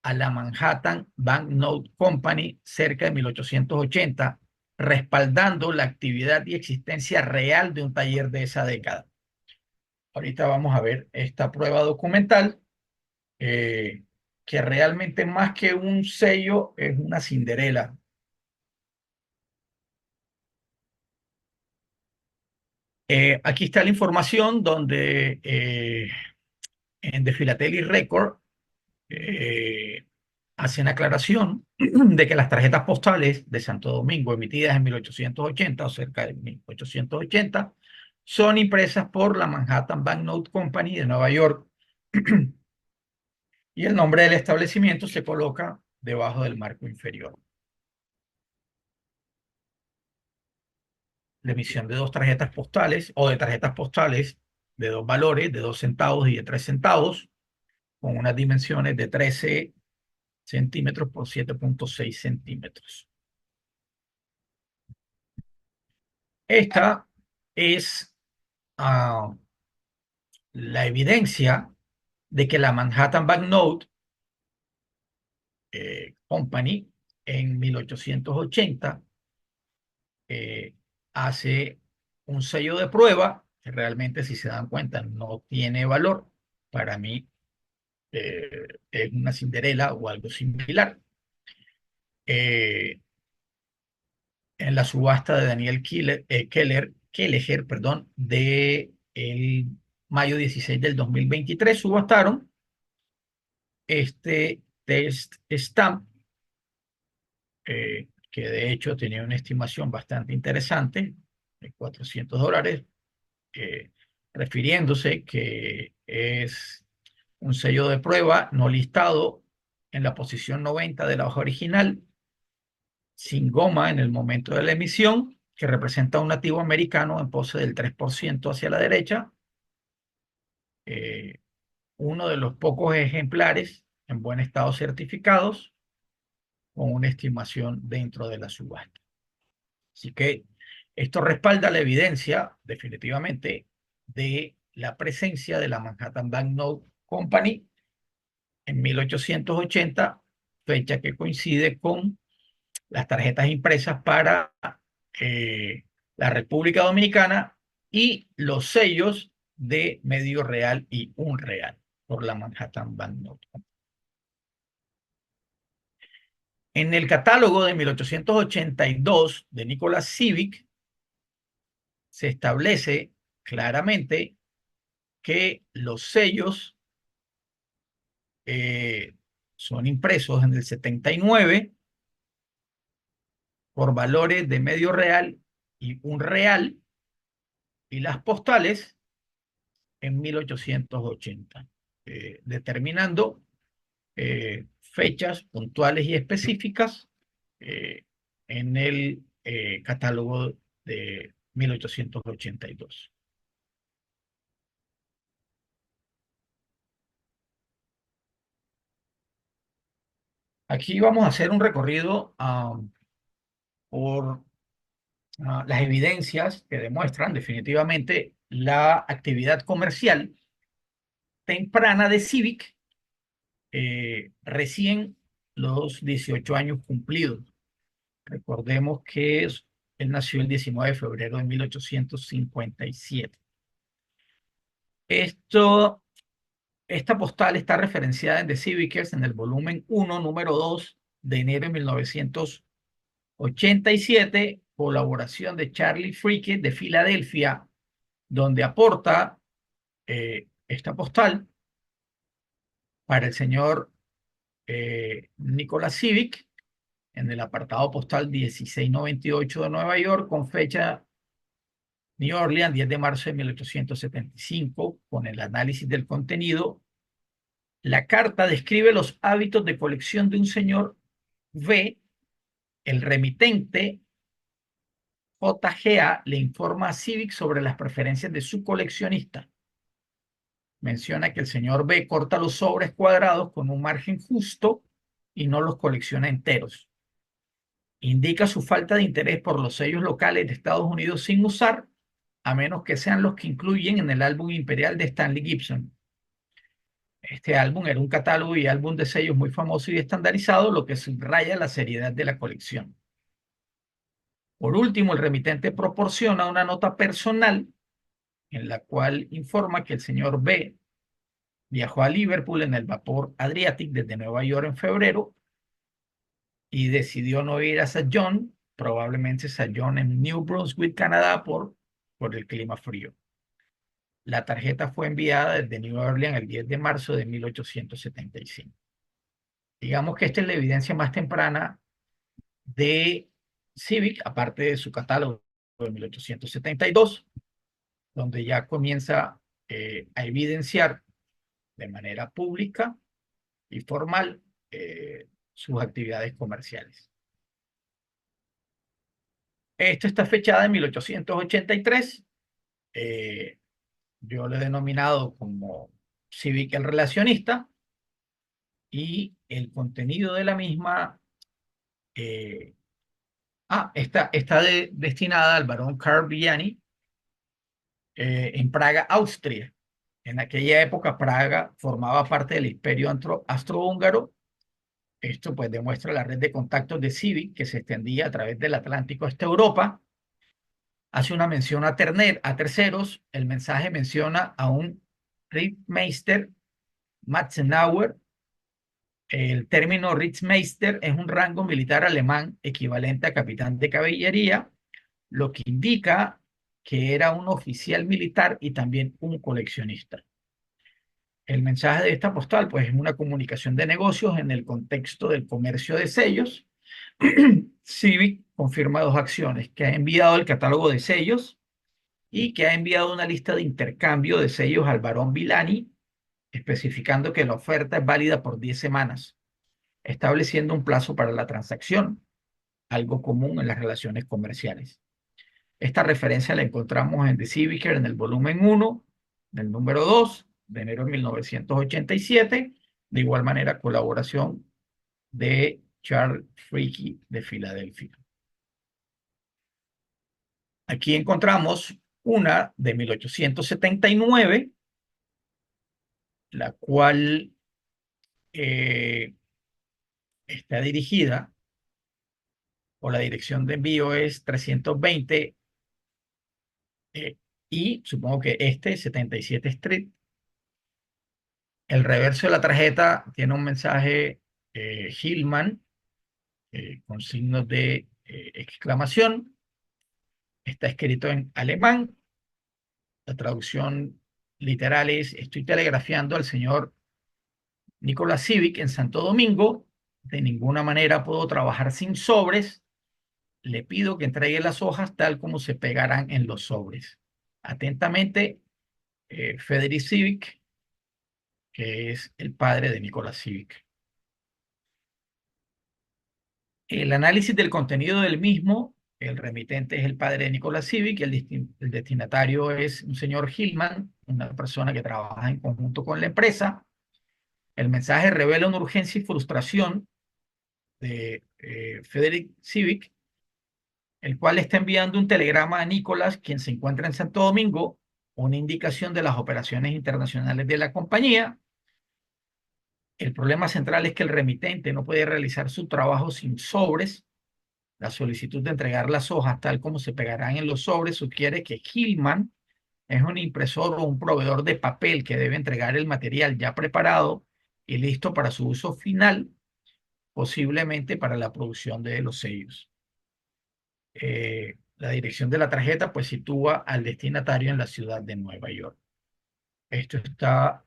a la Manhattan Banknote Company cerca de 1880, respaldando la actividad y existencia real de un taller de esa década. Ahorita vamos a ver esta prueba documental, eh, que realmente más que un sello es una cinderela. Aquí está la información donde en The Philatelic Record eh, hacen aclaración de que las tarjetas postales de Santo Domingo emitidas en 1880 o cerca de 1880 son impresas por la Manhattan Banknote Company de Nueva York y el nombre del establecimiento se coloca debajo del marco inferior. La emisión de dos tarjetas postales o de tarjetas postales de dos valores, de 2 centavos y de 3 centavos, con unas dimensiones de 13 centímetros por 7,6 centímetros. Esta es la evidencia de que la Manhattan Banknote Company en 1880 hace un sello de prueba que realmente, si se dan cuenta, no tiene valor. Para mí es una cinderela o algo similar. En la subasta de Daniel Kelleher, perdón, de el mayo 16 del 2023, subastaron este test stamp, que de hecho tenía una estimación bastante interesante de $400, eh, refiriéndose que es un sello de prueba no listado en la posición 90 de la hoja original, sin goma en el momento de la emisión, que representa un nativo americano en pose del 3% hacia la derecha, eh, uno de los pocos ejemplares en buen estado certificados, con una estimación dentro de la subasta. Así que esto respalda la evidencia, definitivamente, de la presencia de la Manhattan Banknote Company en 1880, fecha que coincide con las tarjetas impresas para eh, la República Dominicana y los sellos de medio real y un real por la Manhattan Banknote. En el catálogo de 1882 de Nicholas Civic se establece claramente que los sellos eh, son impresos en el 79 por valores de medio real y un real, y las postales en 1880, determinando fechas puntuales y específicas eh, en el catálogo de 1882. Aquí vamos a hacer un recorrido por las evidencias que demuestran definitivamente la actividad comercial temprana de Civic, recién los 18 años cumplidos. Recordemos que él nació el 19 de febrero de 1857. Esto, esta postal está referenciada en The Civicers en el volumen 1, número 2, de enero de 1987, colaboración de Charlie Fricke de Filadelfia, donde aporta esta postal para el señor Nicholas Civic en el apartado postal 1698 de Nueva York, con fecha New Orleans, 10 de marzo de 1875, con el análisis del contenido. La carta describe los hábitos de colección de un señor V. El remitente JGA le informa a Civic sobre las preferencias de su coleccionista. Menciona que el señor B corta los sobres cuadrados con un margen justo y no los colecciona enteros. Indica su falta de interés por los sellos locales de Estados Unidos sin usar, a menos que sean los que incluyen en el álbum imperial de Stanley Gibson. Este álbum era un catálogo y álbum de sellos muy famoso y estandarizado, lo que subraya la seriedad de la colección. Por último, el remitente proporciona una nota personal en la cual informa que el señor B viajó a Liverpool en el vapor Adriatic desde Nueva York en febrero y decidió no ir a St. John, probablemente St. John en New Brunswick, Canadá, por el clima frío. La tarjeta fue enviada desde New Orleans el 10 de marzo de 1875. Digamos que esta es la evidencia más temprana de Civic, aparte de su catálogo de 1872, donde ya comienza a evidenciar de manera pública y formal sus actividades comerciales. Esto está fechada en 1883. Yo lo he denominado como Civic el relacionista, y el contenido de la misma eh, está destinada al barón Karl Vianney en Praga, Austria. En aquella época Praga formaba parte del imperio austrohúngaro. Esto pues demuestra la red de contactos de Civic que se extendía a través del Atlántico hasta Europa. Hace una mención a terceros. El mensaje menciona a un Rittmeister Matzenauer. El término Rittmeister es un rango militar alemán equivalente a capitán de caballería, lo que indica que era un oficial militar y también un coleccionista. El mensaje de esta postal, pues, es una comunicación de negocios en el contexto del comercio de sellos. Civic confirma dos acciones: que ha enviado el catálogo de sellos y que ha enviado una lista de intercambio de sellos al barón Villani, especificando que la oferta es válida por 10 semanas, estableciendo un plazo para la transacción, algo común en las relaciones comerciales. Esta referencia la encontramos en The Civicer en el volumen 1, del número 2, de enero de 1987. De igual manera, colaboración de Charles Freaky de Filadelfia. Aquí encontramos una de 1879, la cual está dirigida, o la dirección de envío es 320, y supongo que 77 Street. El reverso de la tarjeta tiene un mensaje Hillman con signos de exclamación. Está escrito en alemán. La traducción literal es: estoy telegrafiando al señor Nicolás Civic en Santo Domingo. De ninguna manera puedo trabajar sin sobres. Le pido que entregue las hojas tal como se pegarán en los sobres. Atentamente, Frederick Civic, que es el padre de Nicolás Civic. El análisis del contenido del mismo: el remitente es el padre de Nicolás Civic, el destinatario es un señor Hillman, una persona que trabaja en conjunto con la empresa. El mensaje revela una urgencia y frustración de Frederick Civic, el cual está enviando un telegrama a Nicolás, quien se encuentra en Santo Domingo, una indicación de las operaciones internacionales de la compañía. El problema central es que el remitente no puede realizar su trabajo sin sobres. La solicitud de entregar las hojas tal como se pegarán en los sobres sugiere que Hillman es un impresor o un proveedor de papel que debe entregar el material ya preparado y listo para su uso final, posiblemente para la producción de los sellos. La dirección de la tarjeta pues sitúa al destinatario en la ciudad de Nueva York. Esto está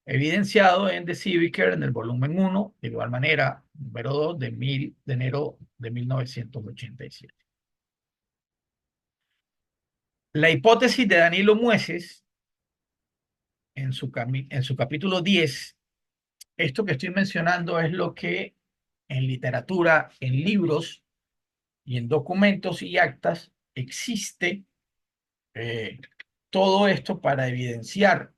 evidenciado en The Civicer en el volumen 1, de igual manera, número 2, de enero de 1987. La hipótesis de Danilo Mueces, en su capítulo 10, esto que estoy mencionando es lo que en literatura, en libros y en documentos y actas existe, todo esto para evidenciar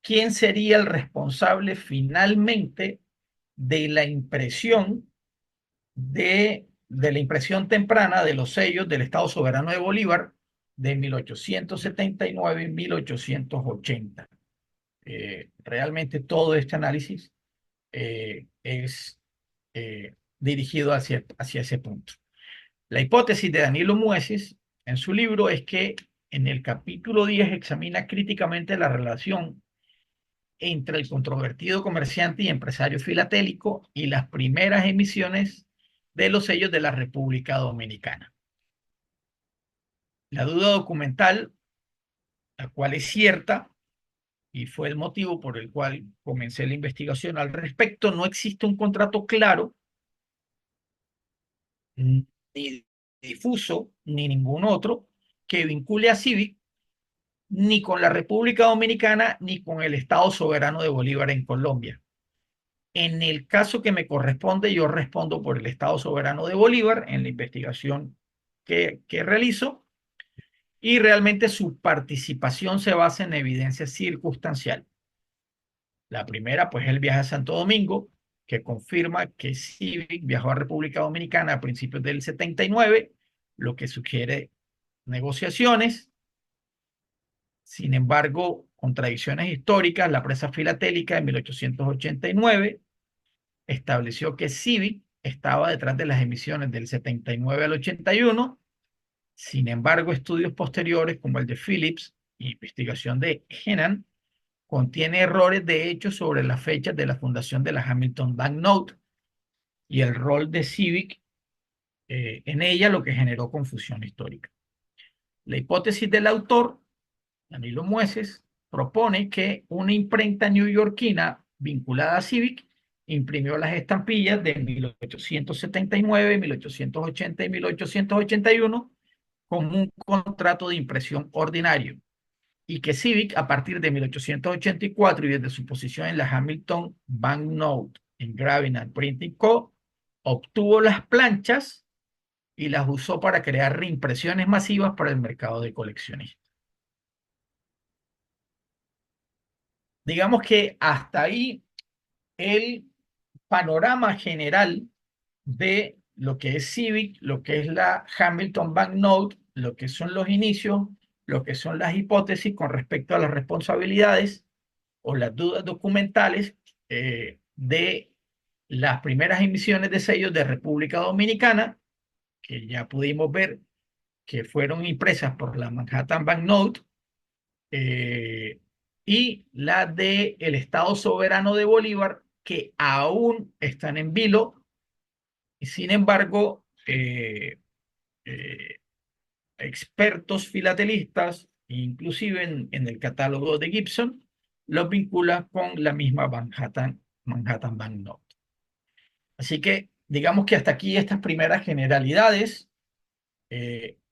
quién sería el responsable finalmente de la impresión de la impresión temprana de los sellos del Estado Soberano de Bolívar de 1879 y 1880. Realmente todo este análisis es dirigido hacia ese punto. La hipótesis de Danilo Mueces en su libro es que en el capítulo 10 examina críticamente la relación entre el controvertido comerciante y empresario filatélico y las primeras emisiones de los sellos de la República Dominicana. La duda documental, la cual es cierta, y fue el motivo por el cual comencé la investigación al respecto, no existe un contrato claro, ni difuso, ni ningún otro, que vincule a Civic ni con la República Dominicana ni con el Estado Soberano de Bolívar en Colombia. En el caso que me corresponde, yo respondo por el Estado Soberano de Bolívar en la investigación que realizo, y realmente su participación se basa en evidencia circunstancial. La primera, pues, el viaje a Santo Domingo, que confirma que Civic viajó a República Dominicana a principios del 79, lo que sugiere negociaciones. Sin embargo, contradicciones históricas: la prensa filatélica de 1889 estableció que Civic estaba detrás de las emisiones del 79 al 81. Sin embargo, estudios posteriores como el de Phillips y investigación de Henan contiene errores de hecho sobre las fechas de la fundación de la Hamilton Banknote y el rol de Civic en ella, lo que generó confusión histórica. La hipótesis del autor Danilo Mueces, propone que una imprenta neoyorquina vinculada a Civic imprimió las estampillas de 1879, 1880 y 1881 como un contrato de impresión ordinario, y que Civic, a partir de 1884 y desde su posición en la Hamilton Banknote Engraving and Printing Co., obtuvo las planchas y las usó para crear reimpresiones masivas para el mercado de coleccionistas. Digamos que hasta ahí el panorama general de lo que es Civic, lo que es la Hamilton Banknote, lo que son los inicios, lo que son las hipótesis con respecto a las responsabilidades o las dudas documentales de las primeras emisiones de sellos de República Dominicana, que ya pudimos ver que fueron impresas por la Manhattan Banknote, eh, y la de el Estado Soberano de Bolívar, que aún están en vilo, y sin embargo, eh, expertos filatelistas, inclusive en el catálogo de Gibson, los vinculan con la misma Manhattan Banknote. Así que digamos que hasta aquí estas primeras generalidades.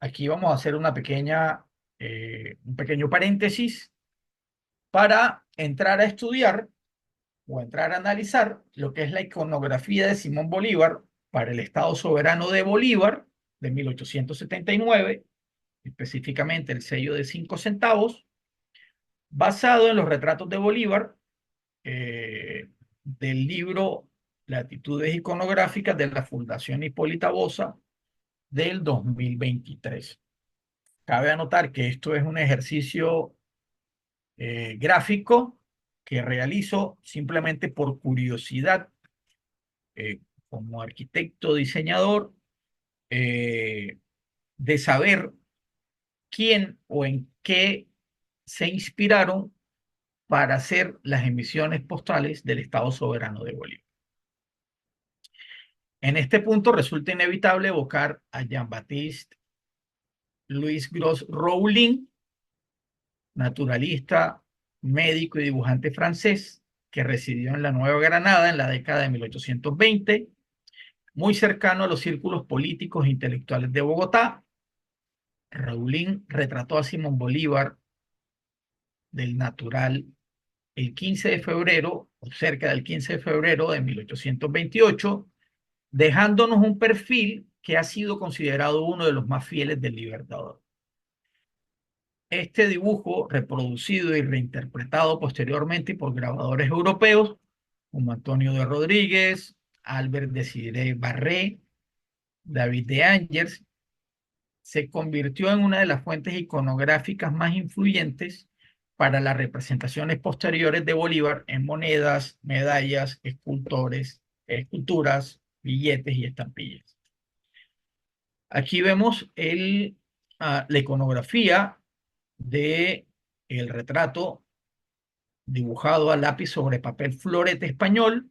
Aquí vamos a hacer un pequeño paréntesis para entrar a estudiar o entrar a analizar lo que es la iconografía de Simón Bolívar para el Estado Soberano de Bolívar de 1879, específicamente el sello de 5 centavos, basado en los retratos de Bolívar del libro Latitudes Iconográficas de la Fundación Hipólita Boza del 2023. Cabe anotar que esto es un ejercicio gráfico que realizo simplemente por curiosidad, eh, como arquitecto diseñador, eh, de saber quién o en qué se inspiraron para hacer las emisiones postales del Estado Soberano de Bolívar. En este punto resulta inevitable evocar a Jean-Baptiste Louis Gros Roullin, naturalista, médico y dibujante francés que residió en la Nueva Granada en la década de 1820, muy cercano a los círculos políticos e intelectuales de Bogotá. Roullin retrató a Simón Bolívar del natural el 15 de febrero, o cerca del 15 de febrero de 1828, dejándonos un perfil que ha sido considerado uno de los más fieles del Libertador. Este dibujo, reproducido y reinterpretado posteriormente por grabadores europeos como Antonio de Rodríguez, Albert Desiré Barré, David de Angers, se convirtió en una de las fuentes iconográficas más influyentes para las representaciones posteriores de Bolívar en monedas, medallas, esculturas, billetes y estampillas. Aquí vemos la iconografía de el retrato dibujado a lápiz sobre papel florete español,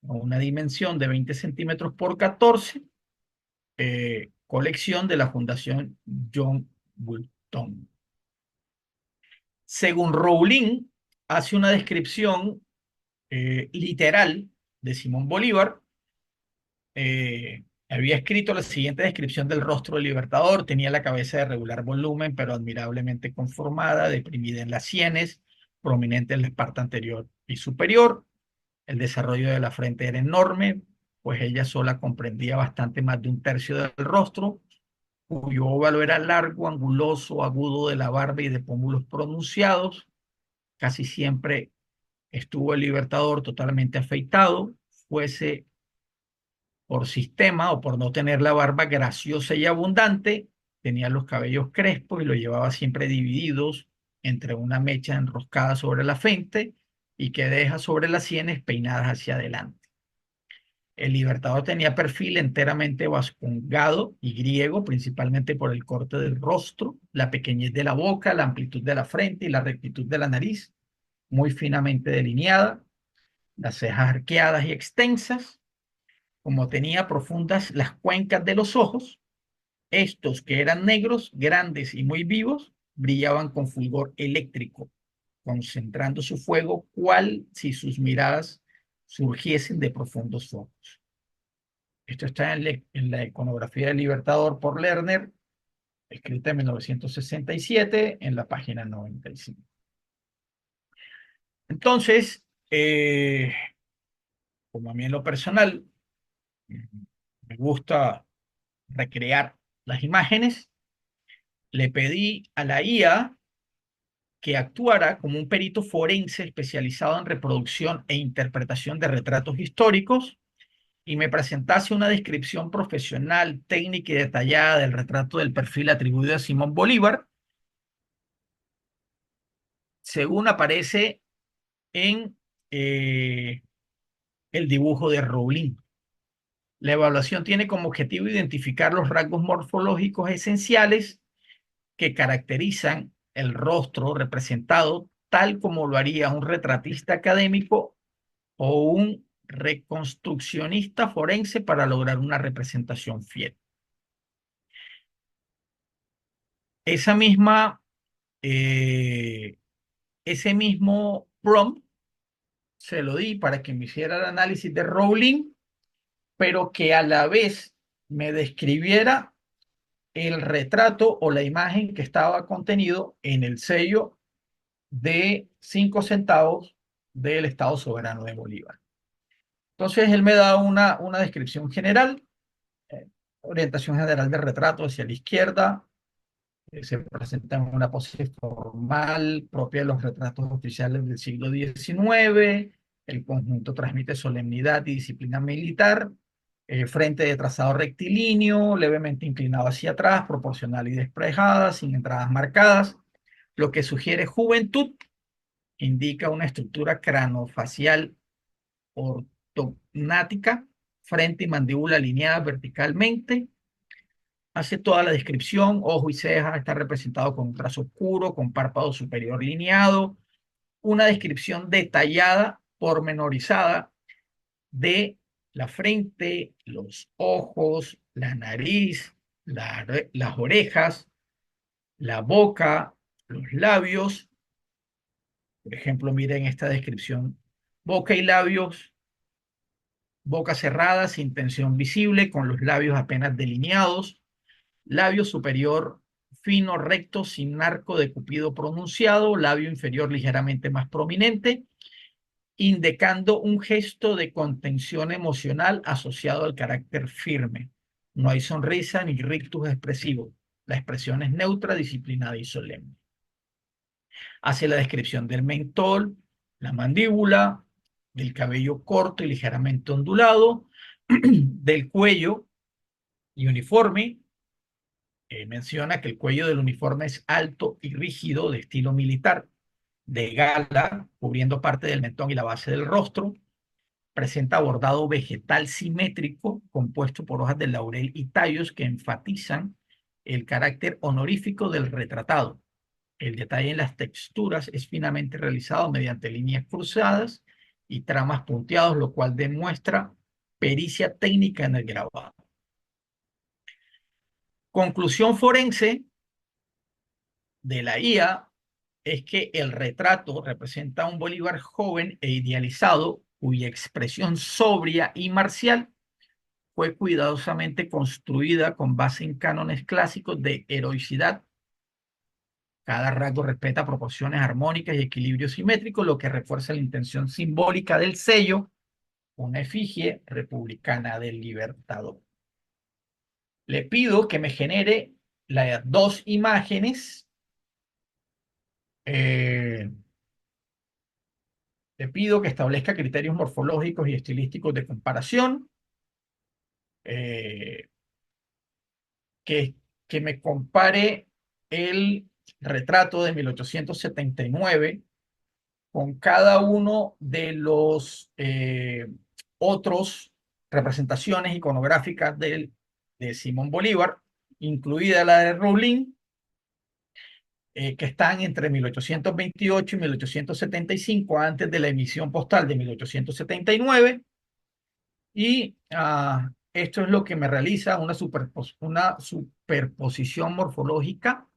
a una dimensión de 20 centímetros por 14, colección de la Fundación John Bolton. Según Rowling, hace una descripción literal de Simón Bolívar. Había escrito la siguiente descripción del rostro del Libertador: tenía la cabeza de regular volumen, pero admirablemente conformada, deprimida en las sienes, prominente en la parte anterior y superior. El desarrollo de la frente era enorme, pues ella sola comprendía bastante más de un tercio del rostro, cuyo óvalo era largo, anguloso, agudo de la barba y de pómulos pronunciados. Casi siempre estuvo el Libertador totalmente afeitado, fuese por sistema o por no tener la barba graciosa y abundante. Tenía los cabellos crespos y los llevaba siempre divididos entre una mecha enroscada sobre la frente y que deja sobre las sienes peinadas hacia adelante. El Libertador tenía perfil enteramente vascongado y griego, principalmente por el corte del rostro, la pequeñez de la boca, la amplitud de la frente y la rectitud de la nariz, muy finamente delineada, las cejas arqueadas y extensas. Como tenía profundas las cuencas de los ojos, estos que eran negros, grandes y muy vivos, brillaban con fulgor eléctrico, concentrando su fuego, cual si sus miradas surgiesen de profundos focos. Esto está en la iconografía del Libertador por Lerner, escrita en 1967, en la página 95. Entonces, como a mí en lo personal me gusta recrear las imágenes, le pedí a la IA que actuara como un perito forense especializado en reproducción e interpretación de retratos históricos y me presentase una descripción profesional, técnica y detallada del retrato del perfil atribuido a Simón Bolívar, según aparece en el dibujo de Rowling. La evaluación tiene como objetivo identificar los rasgos morfológicos esenciales que caracterizan el rostro representado tal como lo haría un retratista académico o un reconstruccionista forense para lograr una representación fiel. Esa misma, eh, ese mismo prompt se lo di para que me hiciera el análisis de Rowling, pero que a la vez me describiera el retrato o la imagen que estaba contenido en el sello de 5 centavos del Estado Soberano de Bolívar. Entonces él me da una descripción general, eh, orientación general del retrato hacia la izquierda, se presenta en una pose formal propia de los retratos oficiales del siglo XIX, el conjunto transmite solemnidad y disciplina militar, frente de trazado rectilíneo, levemente inclinado hacia atrás, proporcional y despejada, sin entradas marcadas, lo que sugiere juventud, indica una estructura cranofacial ortognática, frente y mandíbula alineadas verticalmente. Hace toda la descripción, ojo y ceja, está representado con un trazo oscuro, con párpado superior lineado, una descripción detallada, pormenorizada de la frente, los ojos, la nariz, las orejas, la boca, los labios. Por ejemplo, miren esta descripción. Boca y labios, boca cerrada, sin tensión visible, con los labios apenas delineados, labio superior fino, recto, sin arco de cupido pronunciado, labio inferior ligeramente más prominente, indicando un gesto de contención emocional asociado al carácter firme. No hay sonrisa ni rictus expresivo. La expresión es neutra, disciplinada y solemne. Hace la descripción del mentón, la mandíbula, del cabello corto y ligeramente ondulado, del cuello y uniforme. Menciona que el cuello del uniforme es alto y rígido, de estilo militar, de gala, cubriendo parte del mentón y la base del rostro. Presenta bordado vegetal simétrico, compuesto por hojas de laurel y tallos que enfatizan el carácter honorífico del retratado. El detalle en las texturas es finamente realizado mediante líneas cruzadas y tramas punteados, lo cual demuestra pericia técnica en el grabado. Conclusión forense de la IA es que el retrato representa a un Bolívar joven e idealizado, cuya expresión sobria y marcial fue cuidadosamente construida con base en cánones clásicos de heroicidad. Cada rasgo respeta proporciones armónicas y equilibrio simétrico, lo que refuerza la intención simbólica del sello, una efigie republicana del Libertador. Le pido que me genere las dos imágenes. Eh, Le pido que establezca criterios morfológicos y estilísticos de comparación, eh, que, que me compare el retrato de 1879 con cada uno de los otros representaciones iconográficas de Simón Bolívar, incluida la de Rowling, que están entre 1828 y 1875, antes de la emisión postal de 1879. Y esto es lo que me realiza una superposición morfológica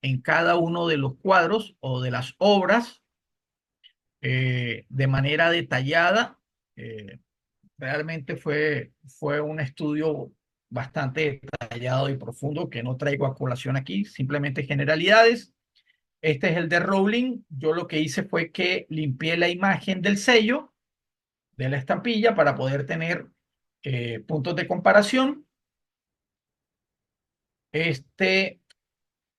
en cada uno de los cuadros o de las obras de manera detallada. Eh, Realmente fue un estudio bastante detallado y profundo que no traigo a colación aquí, simplemente generalidades. Este es el de Rowling. Yo lo que hice fue que limpié la imagen del sello de la estampilla para poder tener puntos de comparación. Este,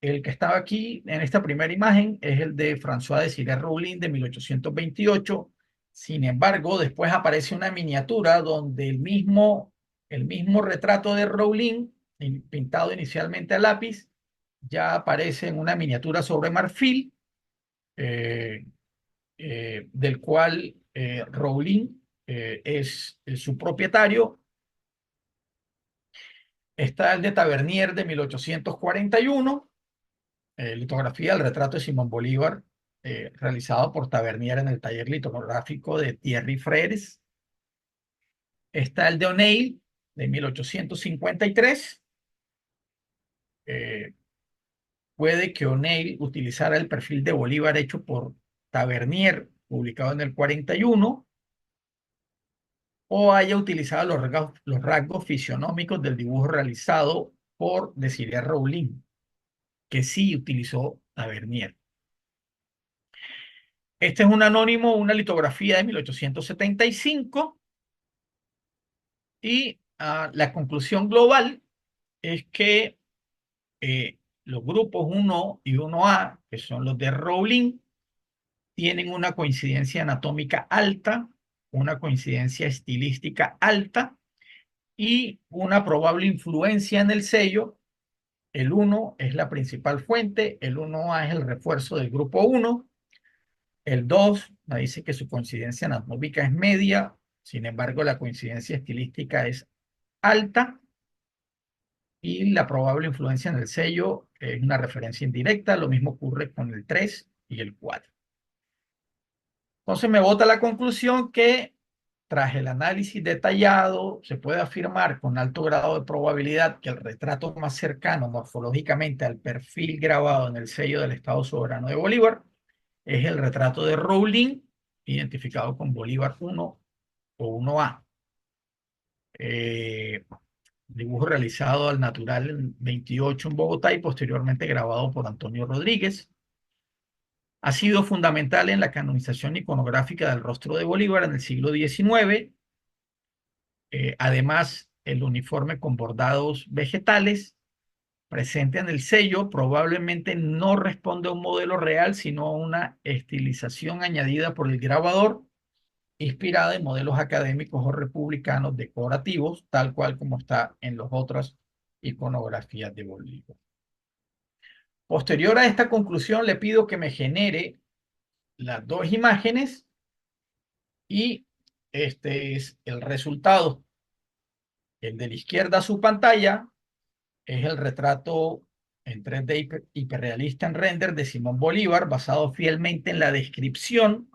el que estaba aquí en esta primera imagen es el de François-Desiré Rowling de 1828. Sin embargo, después aparece una miniatura donde el mismo retrato de Rowling, pintado inicialmente a lápiz, ya aparece en una miniatura sobre marfil, eh, del cual Rowling es su propietario. Está el de Tavernier de 1841, litografía del retrato de Simón Bolívar, realizado por Tavernier en el taller litográfico de Thierry Freres. Está el de O'Neill de 1853. Eh, Puede que O'Neill utilizara el perfil de Bolívar hecho por Tavernier, publicado en el 41, o haya utilizado los rasgos fisionómicos del dibujo realizado por Desiré Rowling, que sí utilizó Tavernier. Este es un anónimo, una litografía de 1875, y la conclusión global es que los grupos 1 y 1A, que son los de Rowling, tienen una coincidencia anatómica alta, una coincidencia estilística alta y una probable influencia en el sello. El 1 es la principal fuente, el 1A es el refuerzo del grupo 1, el 2 me dice que su coincidencia anatómica es media, sin embargo la coincidencia estilística es alta, y la probable influencia en el sello es una referencia indirecta. Lo mismo ocurre con el 3 y el 4. Entonces me bota la conclusión que tras el análisis detallado se puede afirmar con alto grado de probabilidad que el retrato más cercano morfológicamente al perfil grabado en el sello del Estado Soberano de Bolívar es el retrato de Rowling, identificado con Bolívar 1 o 1A. Dibujo realizado al natural en 28 en Bogotá y posteriormente grabado por Antonio Rodríguez. Ha sido fundamental en la canonización iconográfica del rostro de Bolívar en el siglo XIX. Además, el uniforme con bordados vegetales presente en el sello probablemente no responde a un modelo real, sino a una estilización añadida por el grabador, inspirada en modelos académicos o republicanos decorativos, tal cual como está en las otras iconografías de Bolívar. Posterior a esta conclusión, le pido que me genere las dos imágenes y este es el resultado. El de la izquierda, su pantalla, es el retrato en 3D hiperrealista en render de Simón Bolívar, basado fielmente en la descripción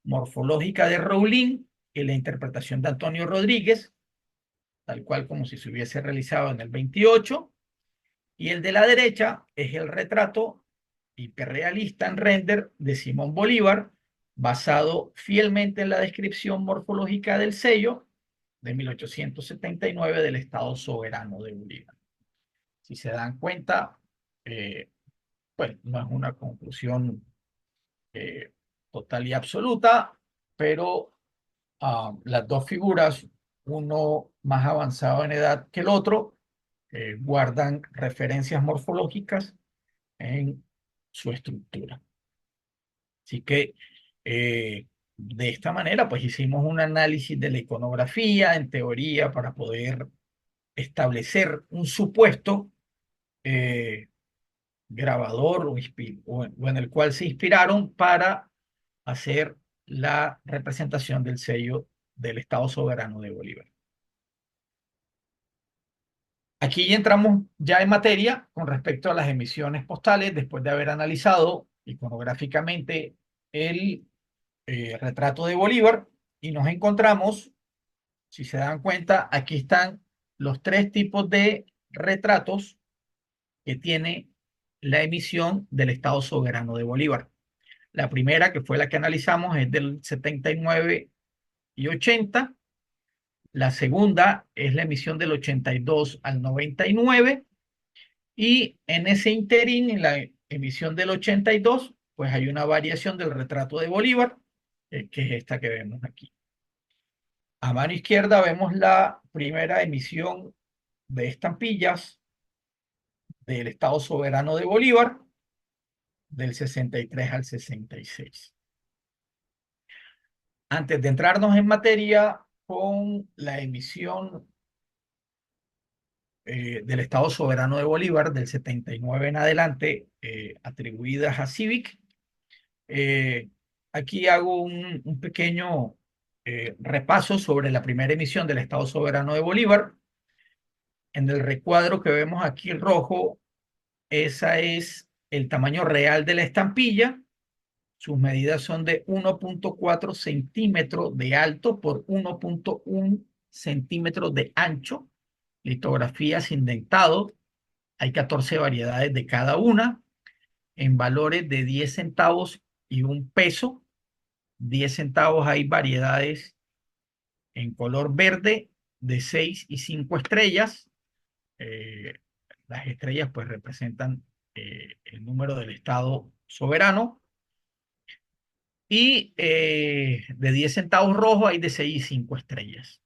morfológica de Rowling y la interpretación de Antonio Rodríguez, tal cual como si se hubiese realizado en el 28. Y el de la derecha es el retrato hiperrealista en render de Simón Bolívar, basado fielmente en la descripción morfológica del sello de 1879 del Estado Soberano de Bolívar. Si se dan cuenta, eh, pues no es una conclusión eh, total y absoluta, pero las dos figuras, uno más avanzado en edad que el otro, guardan referencias morfológicas en su estructura. Así que de esta manera, pues hicimos un análisis de la iconografía en teoría para poder establecer un supuesto eh, grabador o en el cual se inspiraron para hacer la representación del sello del Estado Soberano de Bolívar. Aquí entramos ya en materia con respecto a las emisiones postales, después de haber analizado iconográficamente el retrato de Bolívar, y nos encontramos, si se dan cuenta, aquí están los tres tipos de retratos que tiene la emisión del Estado Soberano de Bolívar. La primera, que fue la que analizamos, es del 79 y 80. La segunda es la emisión del 82 al 99. Y en ese interín, en la emisión del 82, pues hay una variación del retrato de Bolívar, que es esta que vemos aquí. A mano izquierda vemos la primera emisión de estampillas del Estado Soberano de Bolívar, del 63 al 66. Antes de entrarnos en materia con la emisión del Estado Soberano de Bolívar, del 79 en adelante, atribuidas a Civic, eh, aquí hago un pequeño repaso sobre la primera emisión del Estado Soberano de Bolívar. En el recuadro que vemos aquí rojo, esa es el tamaño real de la estampilla. Sus medidas son de 1.4 centímetros de alto por 1.1 centímetros de ancho. Litografía sin dentado. Hay 14 variedades de cada una en valores de 10 centavos y un peso. 10 centavos hay variedades en color verde de 6 y 5 estrellas. Eh, las estrellas pues representan el número del Estado soberano. Y de 10 centavos rojo hay de 6 y 5 estrellas.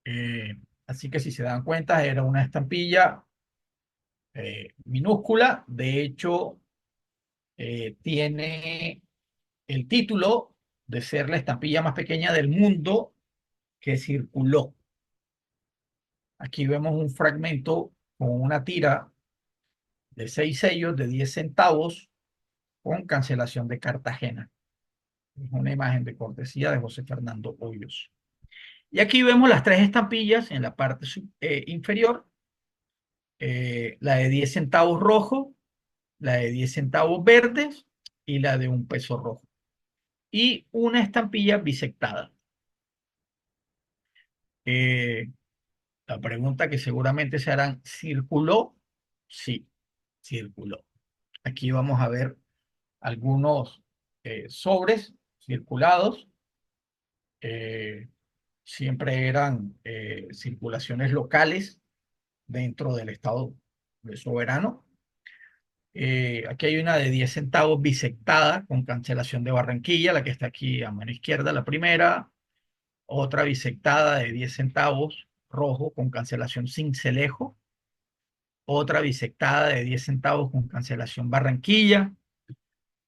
Eh, Así que si se dan cuenta, era una estampilla minúscula. De hecho, tiene el título de ser la estampilla más pequeña del mundo que circuló. Aquí vemos un fragmento con una tira de 6 sellos de 10 centavos con cancelación de Cartagena. Es una imagen de cortesía de José Fernando Hoyos. Y aquí vemos las tres estampillas en la parte inferior. La de 10 centavos rojo, la de 10 centavos verdes y la de un peso rojo. Y una estampilla bisectada. Eh, la pregunta que seguramente se harán, ¿circuló? Sí, circuló. Aquí vamos a ver algunos sobres circulados. Eh, Siempre eran circulaciones locales dentro del Estado soberano. Aquí hay una de 10 centavos bisectada con cancelación de Barranquilla, la que está aquí a mano izquierda, la primera. Otra bisectada de 10 centavos rojo con cancelación Cincelejo. Otra bisectada de 10 centavos con cancelación Barranquilla.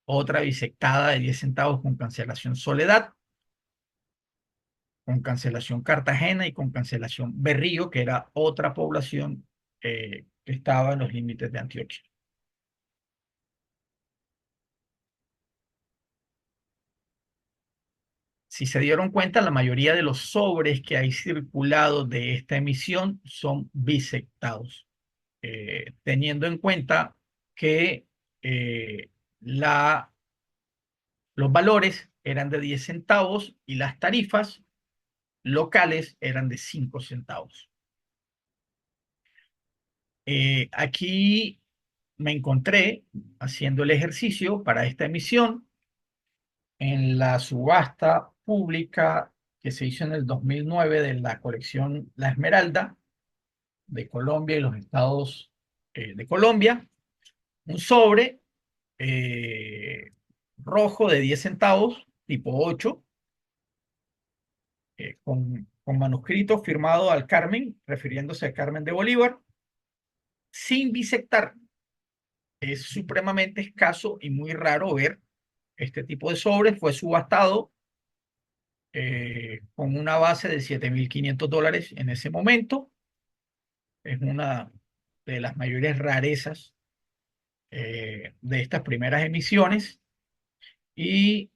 Otra bisectada de 10 centavos con cancelación Soledad. Con cancelación Cartagena y con cancelación Berrío, que era otra población que estaba en los límites de Antioquia. Si se dieron cuenta, la mayoría de los sobres que hay circulados de esta emisión son bisectados, teniendo en cuenta que eh, la, los valores eran de 10 centavos y las tarifas locales eran de 5 centavos. Aquí me encontré haciendo el ejercicio para esta emisión en la subasta pública que se hizo en el 2009 de la colección La Esmeralda de Colombia y los estados de Colombia, un sobre eh, rojo de 10 centavos, tipo 8, con manuscrito firmado al Carmen, refiriéndose a Carmen de Bolívar, sin bisectar. Es supremamente escaso y muy raro ver este tipo de sobres. Fue subastado con una base de $7.500 en ese momento. Es una de las mayores rarezas de estas primeras emisiones. Y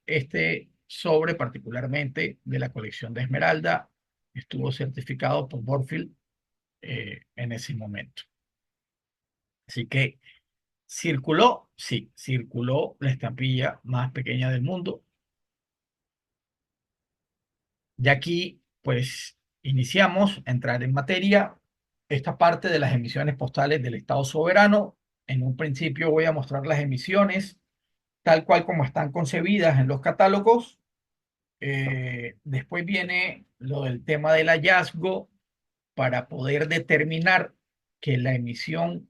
este sobre particularmente de la colección de Esmeralda estuvo certificado por Borfield en ese momento. Así que circuló, sí, circuló la estampilla más pequeña del mundo. Y aquí, pues, iniciamos a entrar en materia esta parte de las emisiones postales del Estado soberano. En un principio voy a mostrar las emisiones tal cual como están concebidas en los catálogos. Después viene lo del tema del hallazgo para poder determinar que la emisión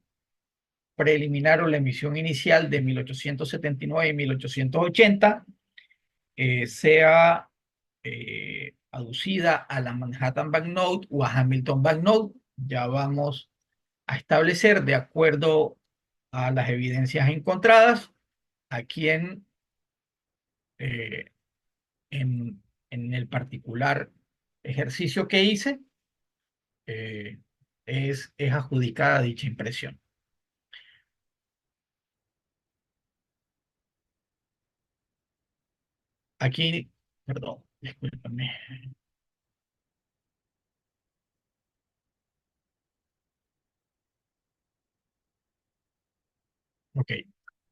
preliminar o la emisión inicial de 1879 y 1880 sea aducida a la Manhattan Banknote o a Hamilton Banknote. Ya vamos a establecer, de acuerdo a las evidencias encontradas, a quién eh, en el particular ejercicio que hice eh, es adjudicada dicha impresión. Aquí, perdón, discúlpame. Ok.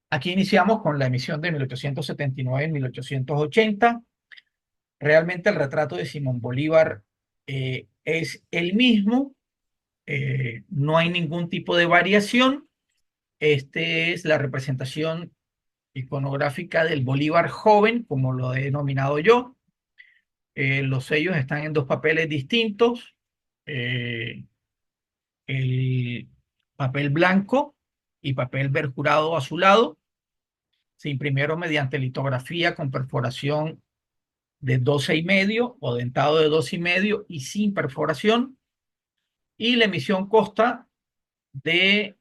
Aquí iniciamos con la emisión de 1879 y 1880. Realmente el retrato de Simón Bolívar es el mismo, no hay ningún tipo de variación. Este es la representación iconográfica del Bolívar joven, como lo he denominado yo. Los sellos están en dos papeles distintos. Eh, el papel blanco y papel perjurado azulado se imprimieron mediante litografía con perforación de 12,5 o dentado de 12,5 y sin perforación. Y la emisión consta de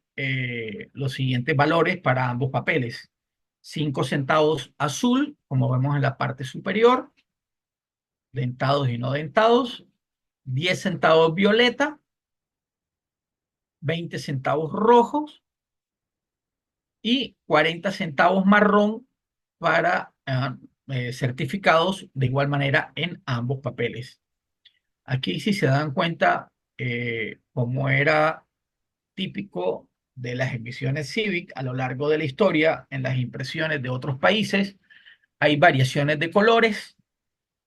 los siguientes valores para ambos papeles. 5 centavos azul, como vemos en la parte superior, dentados y no dentados. 10 centavos violeta, 20 centavos rojos y 40 centavos marrón para certificados de igual manera en ambos papeles. Aquí, si se dan cuenta, como era típico de las emisiones Civic a lo largo de la historia en las impresiones de otros países, hay variaciones de colores,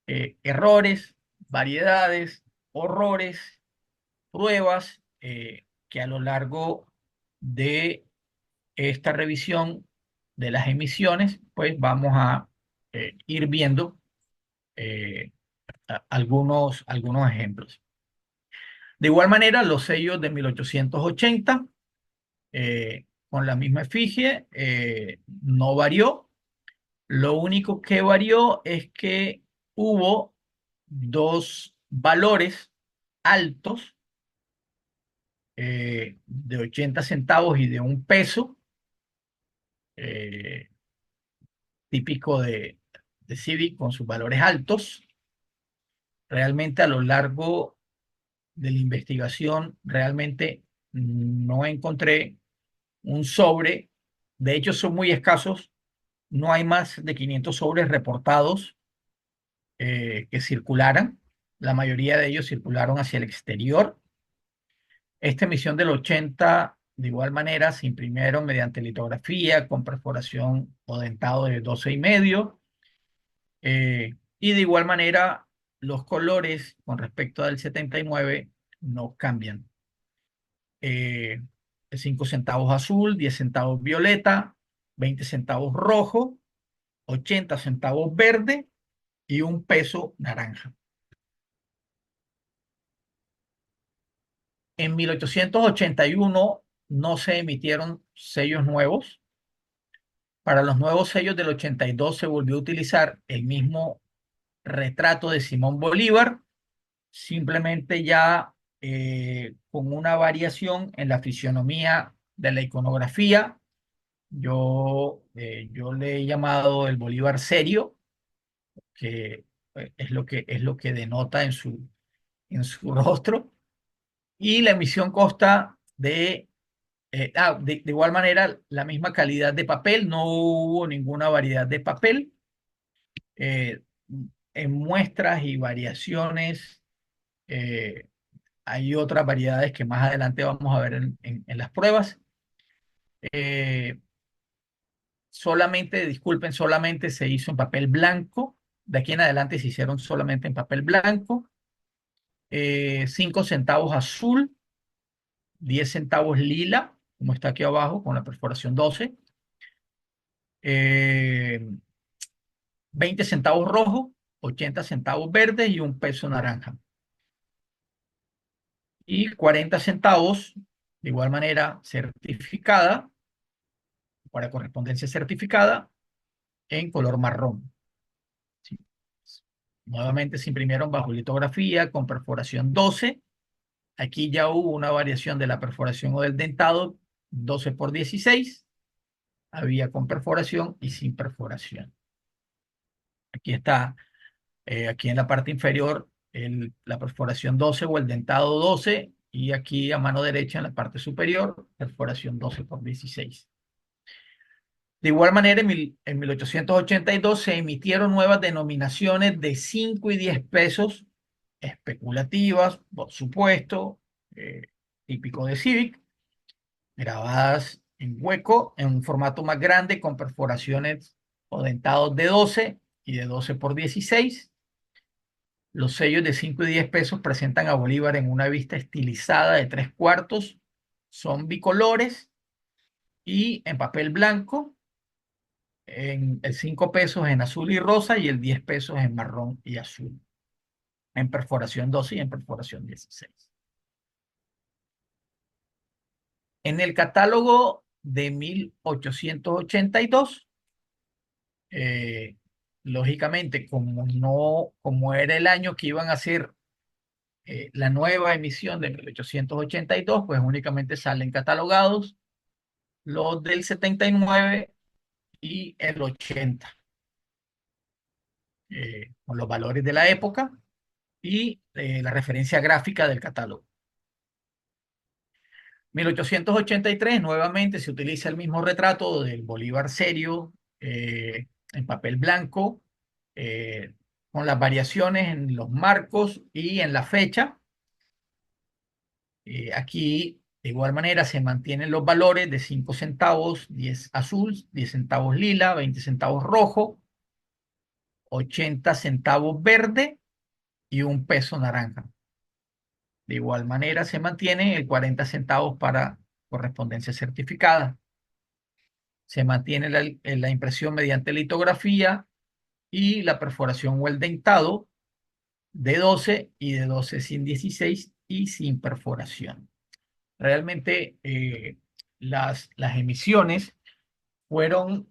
errores, variedades, horrores, pruebas que a lo largo de esta revisión de las emisiones, pues vamos a ir viendo eh, algunos ejemplos. De igual manera, los sellos de 1880, con la misma efigie, no varió. Lo único que varió es que hubo dos valores altos de 80 centavos y de 1 peso, eh, típico de Civic con sus valores altos. Realmente a lo largo de la investigación, realmente no encontré un sobre. De hecho, son muy escasos. No hay más de 500 sobres reportados que circularan. La mayoría de ellos circularon hacia el exterior. Esta emisión del 80, de igual manera, se imprimieron mediante litografía con perforación o dentado de 12,5. Y de igual manera, los colores con respecto al 79 no cambian. Eh, 5 centavos azul, 10 centavos violeta, 20 centavos rojo, 80 centavos verde y 1 peso naranja. En 1881 no se emitieron sellos nuevos. Para los nuevos sellos del 82 se volvió a utilizar el mismo retrato de Simón Bolívar, simplemente ya con una variación en la fisionomía de la iconografía. Yo le he llamado el Bolívar serio, que es lo que denota en su rostro. Y la emisión consta de igual manera, la misma calidad de papel, no hubo ninguna variedad de papel. Eh, en muestras y variaciones, eh, hay otras variedades que más adelante vamos a ver en las pruebas. Eh, disculpen, solamente se hizo en papel blanco. De aquí en adelante se hicieron solamente en papel blanco. 5 centavos azul, 10 centavos lila, como está aquí abajo, con la perforación 12. eh, 20 centavos rojo, 80 centavos verde y un peso naranja. Y 40 centavos, de igual manera, certificada, para correspondencia certificada, en color marrón. ¿Sí? Nuevamente se imprimieron bajo litografía con perforación 12. Aquí ya hubo una variación de la perforación o del dentado, 12 por 16. Había con perforación y sin perforación. Aquí está, aquí en la parte inferior, la perforación 12 o el dentado 12, y aquí a mano derecha en la parte superior, perforación 12 por 16. De igual manera, en 1882 se emitieron nuevas denominaciones de 5 y 10 pesos, especulativas, por supuesto, eh, típico de Civic, grabadas en hueco, en un formato más grande, con perforaciones o dentados de 12 y de 12 por 16. Los sellos de 5 y 10 pesos presentan a Bolívar en una vista estilizada de 3/4, son bicolores y en papel blanco. En el 5 pesos en azul y rosa y el 10 pesos en marrón y azul, en perforación 12 y en perforación 16. En el catálogo de 1882, eh, lógicamente, como era el año que iban a hacer la nueva emisión de 1882, pues únicamente salen catalogados los del 79 y el 80, con los valores de la época y la referencia gráfica del catálogo. 1883, nuevamente se utiliza el mismo retrato del Bolívar serio, en papel blanco, eh, con las variaciones en los marcos y en la fecha. Aquí, de igual manera, se mantienen los valores de 5 centavos, 10 azul, 10 centavos lila, 20 centavos rojo, 80 centavos verde y un peso naranja. De igual manera, se mantiene el 40 centavos para correspondencia certificada. Se mantiene la impresión mediante litografía y la perforación o el dentado de 12 y de 12 sin 16 y sin perforación. Realmente las emisiones fueron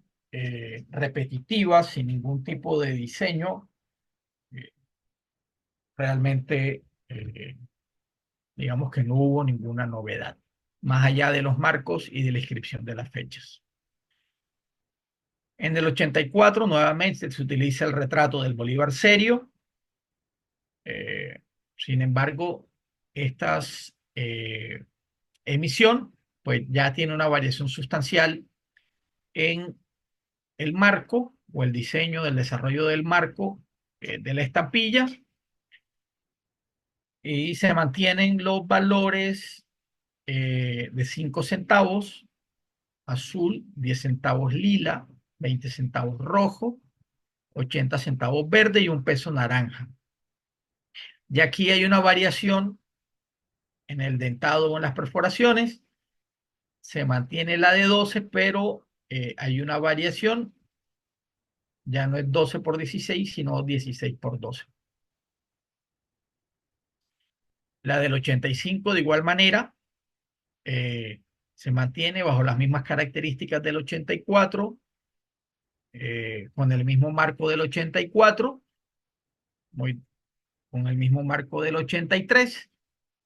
repetitivas, sin ningún tipo de diseño. Eh, realmente, digamos que no hubo ninguna novedad, más allá de los marcos y de la inscripción de las fechas. En el 84 nuevamente se utiliza el retrato del Bolívar serio. Eh, Sin embargo, estas emisión pues ya tiene una variación sustancial en el marco o el diseño del desarrollo del marco de la estampilla, y se mantienen los valores de 5 centavos azul, 10 centavos lila, 20 centavos rojo, 80 centavos verde y un peso naranja. Y aquí hay una variación en el dentado o en las perforaciones. Se mantiene la de 12, pero hay una variación. Ya no es 12 por 16, sino 16 por 12. La del 85, de igual manera, eh, se mantiene bajo las mismas características del 84, con el mismo marco del 84, muy, con el mismo marco del 83.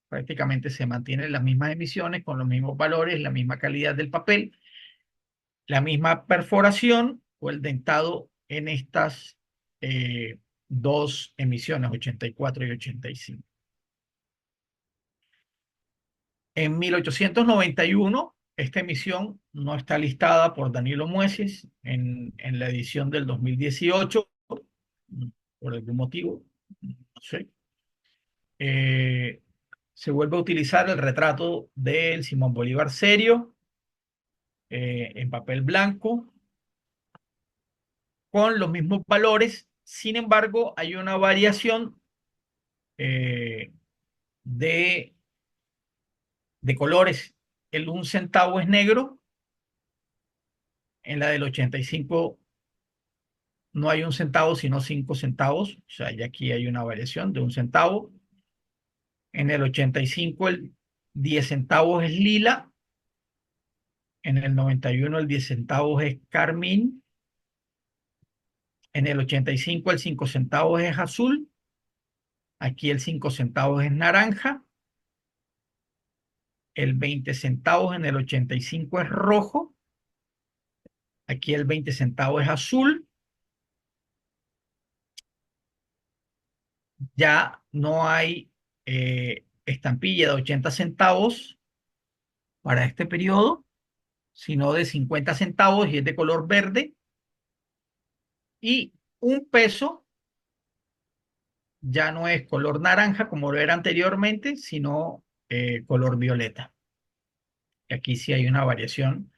Prácticamente se mantienen las mismas emisiones con los mismos valores, la misma calidad del papel, la misma perforación o el dentado en estas dos emisiones, 84 y 85. En 1891, esta emisión no está listada por Danilo Mueces en la edición del 2018, por algún motivo, no sé. Eh, Se vuelve a utilizar el retrato del Simón Bolívar serio, en papel blanco, con los mismos valores. Sin embargo, hay una variación eh, de De colores, el 1 centavo es negro, en la del 85 no hay 1 centavo, sino 5 centavos, o sea, ya aquí hay una variación de 1 centavo. En el 85 el 10 centavos es lila, en el 91 el 10 centavos es carmín, en el 85 el 5 centavos es azul, aquí el 5 centavos es naranja, el 20 centavos en el 85 es rojo, aquí el 20 centavos es azul, ya no hay estampilla de 80 centavos para este periodo, sino de 50 centavos y es de color verde, y 1 peso ya no es color naranja como lo era anteriormente, sino color violeta. Y aquí sí hay una variación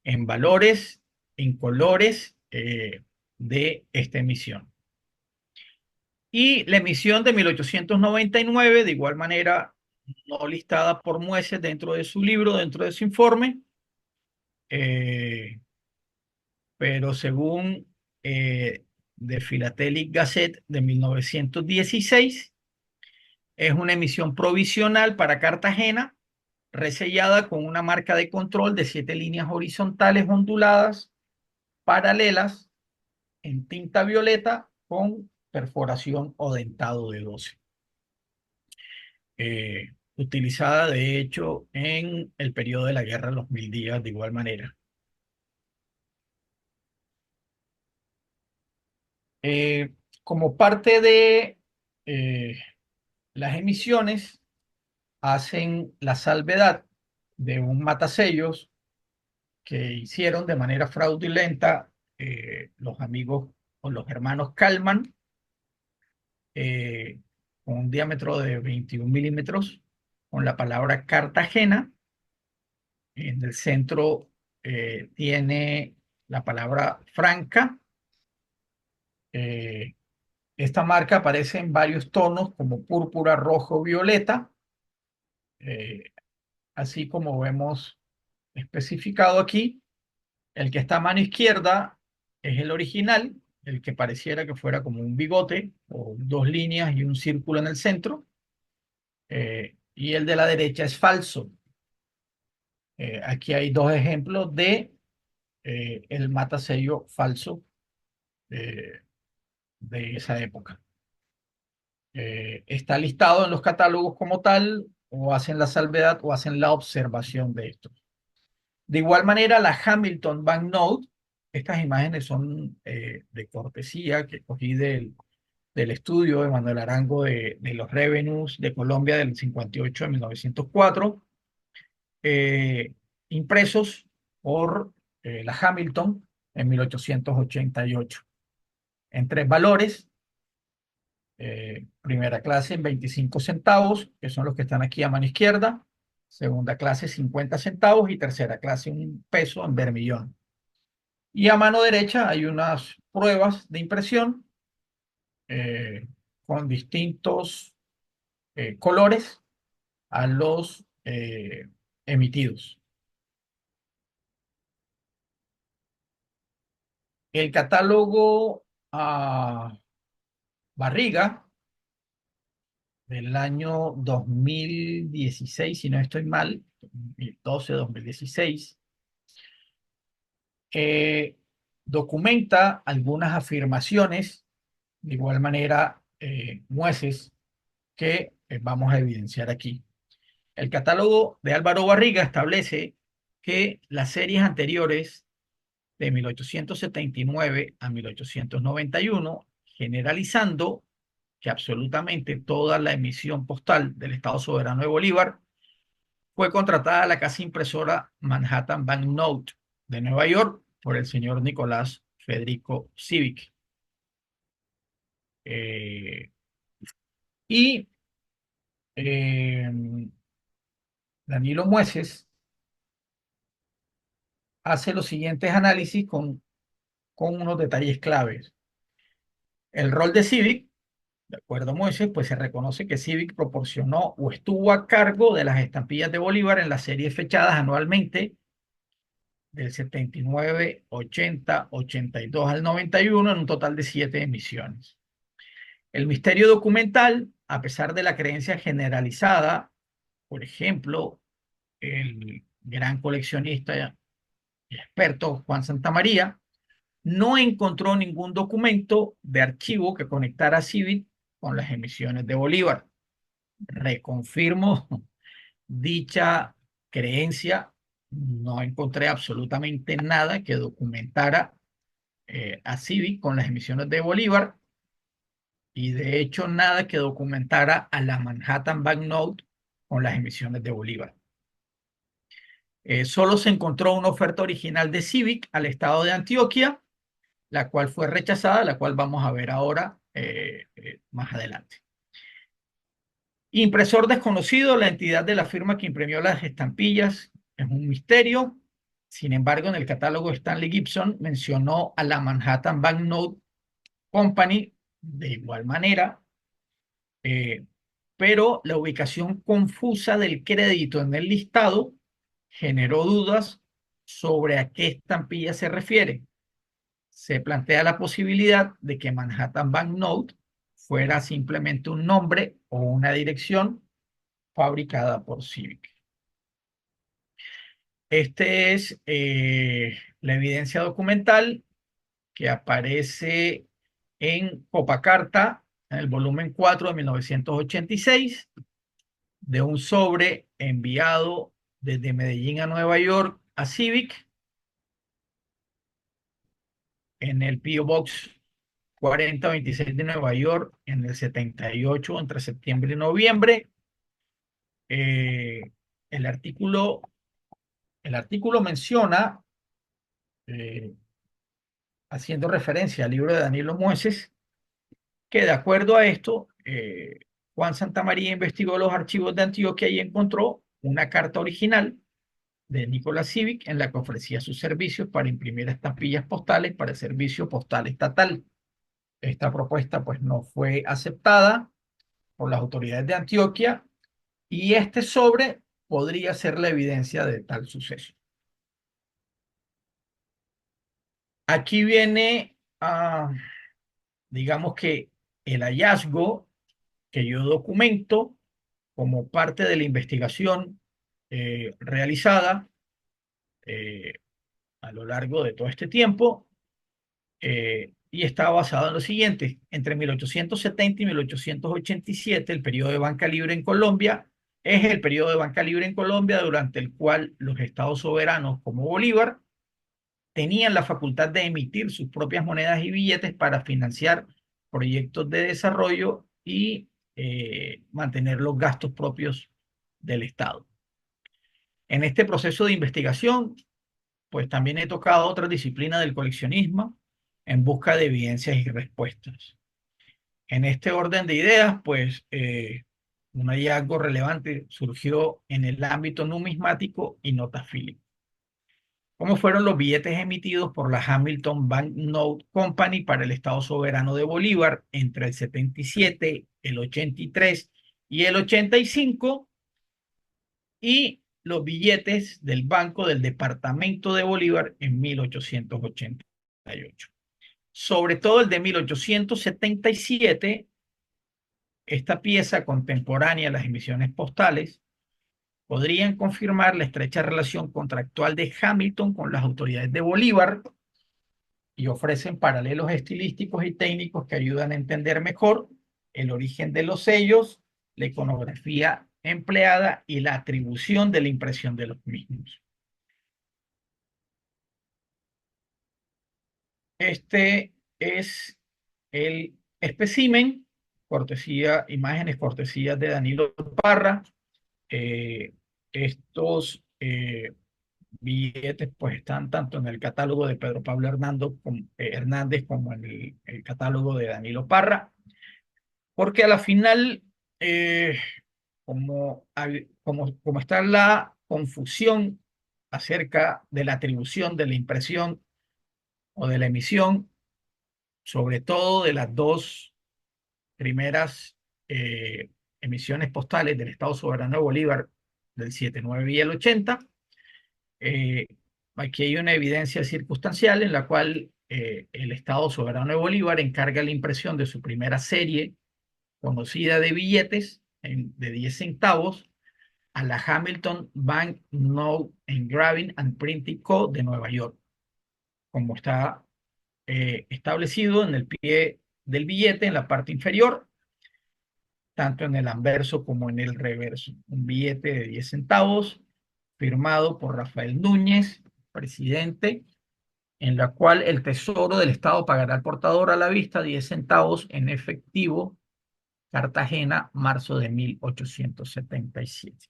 en valores, en colores de esta emisión. Y la emisión de 1899, de igual manera, no listada por Mueces dentro de su libro, dentro de su informe, eh, pero según The Philatelic Gazette de 1916, es una emisión provisional para Cartagena, resellada con una marca de control de 7 líneas horizontales onduladas, paralelas, en tinta violeta con perforación o dentado de 12. Utilizada de hecho en el periodo de la Guerra de los Mil Días de igual manera. Eh, Como parte de eh, las emisiones, hacen la salvedad de un matasellos que hicieron de manera fraudulenta los amigos o los hermanos Kalman, eh, con un diámetro de 21 milímetros, con la palabra Cartagena. En el centro tiene la palabra Franca. Eh, Esta marca aparece en varios tonos como púrpura, rojo, violeta, eh, así como vemos especificado aquí. El que está a mano izquierda es el original, el que pareciera que fuera como un bigote o 2 líneas y un círculo en el centro. Y el de la derecha es falso. Aquí hay dos ejemplos de el matasello falso eh, de esa época. Está listado en los catálogos como tal, o hacen la salvedad o hacen la observación de esto. De igual manera, la Hamilton Banknote, estas imágenes son de cortesía que cogí del estudio de Manuel Arango de los revenues de Colombia del 58 a 1904, eh, impresos por la Hamilton en 1888, en 3 valores. Primera clase en 25 centavos, que son los que están aquí a mano izquierda. Segunda clase 50 centavos y tercera clase 1 peso en bermillón. Y a mano derecha hay unas pruebas de impresión eh, con distintos colores a los emitidos. El catálogo Barriga del año 2016, si no estoy mal, 2012, 2016, documenta algunas afirmaciones, de igual manera Mueces, que vamos a evidenciar aquí. El catálogo de Álvaro Barriga establece que las series anteriores de 1879 a 1891, generalizando que absolutamente toda la emisión postal del Estado Soberano de Bolívar fue contratada a la casa impresora Manhattan Banknote de Nueva York por el señor Nicolás Federico Civic. Eh, y eh, Danilo Mueces hace los siguientes análisis con unos detalles claves. El rol de Civic De acuerdo a Moisés, pues se reconoce que Civic proporcionó o estuvo a cargo de las estampillas de Bolívar en las series fechadas anualmente del 79, 80, 82 al 91 en un total de 7 emisiones. El misterio documental, a pesar de la creencia generalizada, por ejemplo, el gran coleccionista y experto Juan Santamaría, no encontró ningún documento de archivo que conectara a Civic con las emisiones de Bolívar. Reconfirmo dicha creencia, no encontré absolutamente nada que documentara a Civic con las emisiones de Bolívar y de hecho nada que documentara a la Manhattan Banknote con las emisiones de Bolívar. Solo se encontró una oferta original de Civic al estado de Antioquia, la cual fue rechazada, la cual vamos a ver ahora más adelante. Impresor desconocido, la entidad de la firma que imprimió las estampillas es un misterio. Sin embargo, en el catálogo Stanley Gibson mencionó a la Manhattan Banknote Company de igual manera, eh, pero la ubicación confusa del crédito en el listado generó dudas sobre a qué estampilla se refiere. Se plantea la posibilidad de que Manhattan Banknote fuera simplemente un nombre o una dirección fabricada por Civic. Este es la evidencia documental que aparece en Copacarta, en el volumen 4 de 1986, de un sobre enviado desde Medellín a Nueva York a Civic en el P.O. Box 4026 de Nueva York en el 78, entre septiembre y noviembre. Eh, el artículo, el artículo menciona, eh, haciendo referencia al libro de Danilo Mueces, que de acuerdo a esto, Juan Santamaría investigó los archivos de Antioquia y encontró una carta original de Nicolás Civic en la que ofrecía sus servicios para imprimir estampillas postales para el servicio postal estatal. Esta propuesta pues no fue aceptada por las autoridades de Antioquia y este sobre podría ser la evidencia de tal suceso. Aquí viene, digamos que el hallazgo que yo documento como parte de la investigación realizada eh, a lo largo de todo este tiempo y está basado en lo siguiente. Entre 1870 y 1887, el periodo de banca libre en Colombia es el periodo de banca libre en Colombia durante el cual los estados soberanos como Bolívar tenían la facultad de emitir sus propias monedas y billetes para financiar proyectos de desarrollo y mantener los gastos propios del Estado. En este proceso de investigación, pues también he tocado otra disciplina del coleccionismo en busca de evidencias y respuestas. En este orden de ideas, pues un hallazgo relevante surgió en el ámbito numismático y notafílico. ¿Cómo fueron los billetes emitidos por la Hamilton Banknote Company para el Estado Soberano de Bolívar entre el 77, el 83 y el 85? Y los billetes del Banco del Departamento de Bolívar en 1888. Sobre todo el de 1877, esta pieza contemporánea a las emisiones postales podrían confirmar la estrecha relación contractual de Hamilton con las autoridades de Bolívar y ofrecen paralelos estilísticos y técnicos que ayudan a entender mejor el origen de los sellos, la iconografía empleada y la atribución de la impresión de los mismos. Este es el espécimen, imágenes cortesías de Danilo Parra. Eh, estos billetes pues están tanto en el catálogo de Pedro Pablo Hernández como en el catálogo de Danilo Parra, porque a la final, como está la confusión acerca de la atribución de la impresión o de la emisión, sobre todo de las dos primeras emisiones postales del Estado Soberano de Bolívar del 79 y el 80. Eh, Aquí hay una evidencia circunstancial en la cual el Estado Soberano de Bolívar encarga la impresión de su primera serie conocida de billetes de 10 centavos a la Hamilton Bank Note Engraving and Printing Co. de Nueva York, como está establecido en el pie del billete en la parte inferior, tanto en el anverso como en el reverso. Un billete de 10 centavos firmado por Rafael Núñez, presidente, en la cual el Tesoro del Estado pagará al portador a la vista 10 centavos en efectivo. Cartagena, marzo de 1877.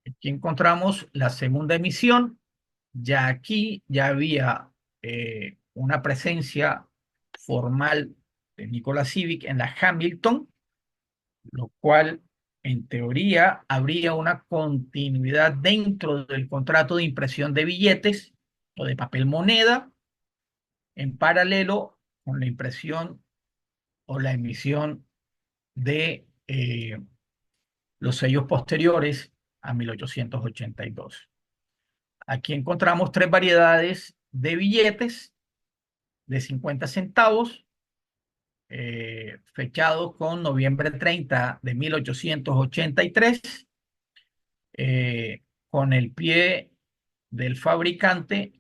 Aquí encontramos la segunda emisión. Ya aquí ya había una presencia formal de Nicolas Civic en la Hamilton, lo cual en teoría habría una continuidad dentro del contrato de impresión de billetes o de papel moneda en paralelo con la impresión o la emisión de los sellos posteriores a 1882. Aquí encontramos tres variedades de billetes de 50 centavos, fechados con noviembre 30 de 1883, con el pie del fabricante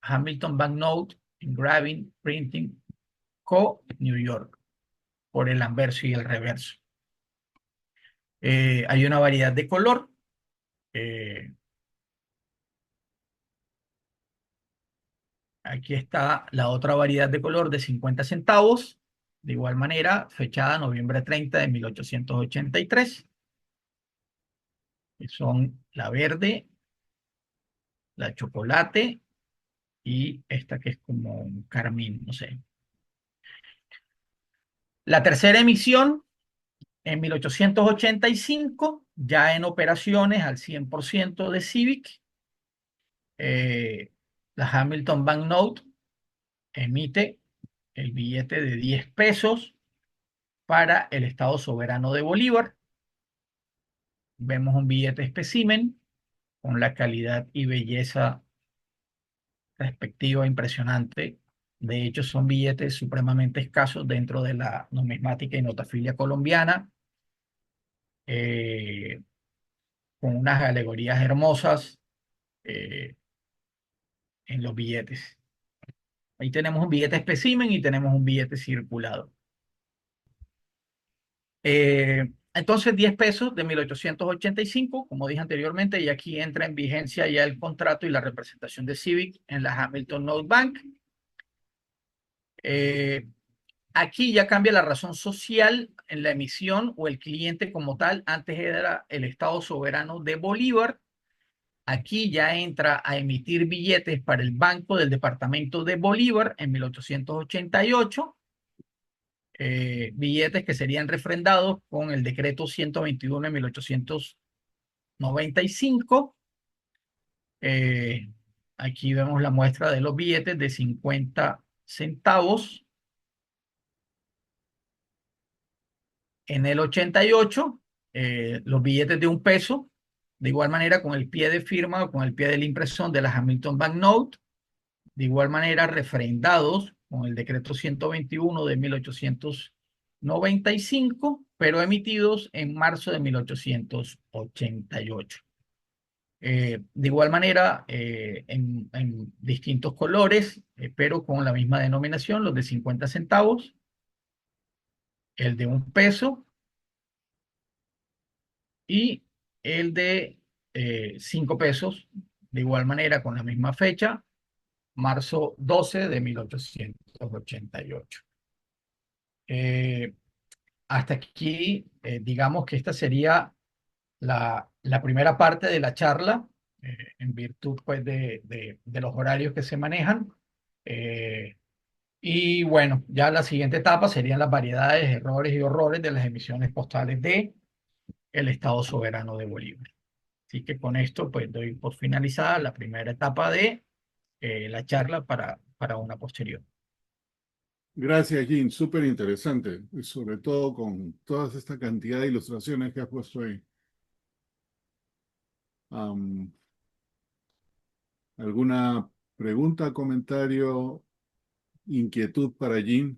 Hamilton Banknote Engraving Printing Co. New York, por el anverso y el reverso. Hay una variedad de color. Eh, Aquí está la otra variedad de color de 50 centavos, de igual manera, fechada noviembre 30 de 1883, que son la verde, la chocolate y esta que es como un carmín, no sé. La tercera emisión en 1885, ya en operaciones al 100% de Civic, la Hamilton Banknote emite el billete de 10 pesos para el Estado Soberano de Bolívar. Vemos un billete espécimen con la calidad y belleza respectiva impresionante. De hecho, son billetes supremamente escasos dentro de la numismática y notafilia colombiana, eh, con unas alegorías hermosas eh, en los billetes. Ahí tenemos un billete espécimen y tenemos un billete circulado. Entonces, 10 pesos de 1885, como dije anteriormente, y aquí entra en vigencia ya el contrato y la representación de Civic en la Hamilton Note Bank. Eh, Aquí ya cambia la razón social en la emisión o el cliente como tal. Antes era el Estado Soberano de Bolívar. Aquí ya entra a emitir billetes para el Banco del Departamento de Bolívar en 1888. Billetes que serían refrendados con el decreto 121 de 1895. Eh, Aquí vemos la muestra de los billetes de 50 centavos. En el 88, los billetes de 1 peso, de igual manera con el pie de firma o con el pie de la impresión de la Hamilton Banknote, de igual manera refrendados con el decreto 121 de 1895, pero emitidos en marzo de 1888. De igual manera, en distintos colores, pero con la misma denominación, los de 50 centavos, el de 1 peso y el de 5 pesos, de igual manera con la misma fecha, marzo 12 de 1888. Eh, Hasta aquí, digamos que esta sería la primera parte de la charla, en virtud pues, de los horarios que se manejan. Eh, y bueno, ya la siguiente etapa serían las variedades, errores y horrores de las emisiones postales de el Estado Soberano de Bolívar. Así que con esto pues doy por finalizada la primera etapa de la charla para para una posterior. Gracias, Jim. Súper interesante. Y sobre todo con toda esta cantidad de ilustraciones que has puesto ahí. Am, ¿Alguna pregunta, comentario, inquietud para Jim?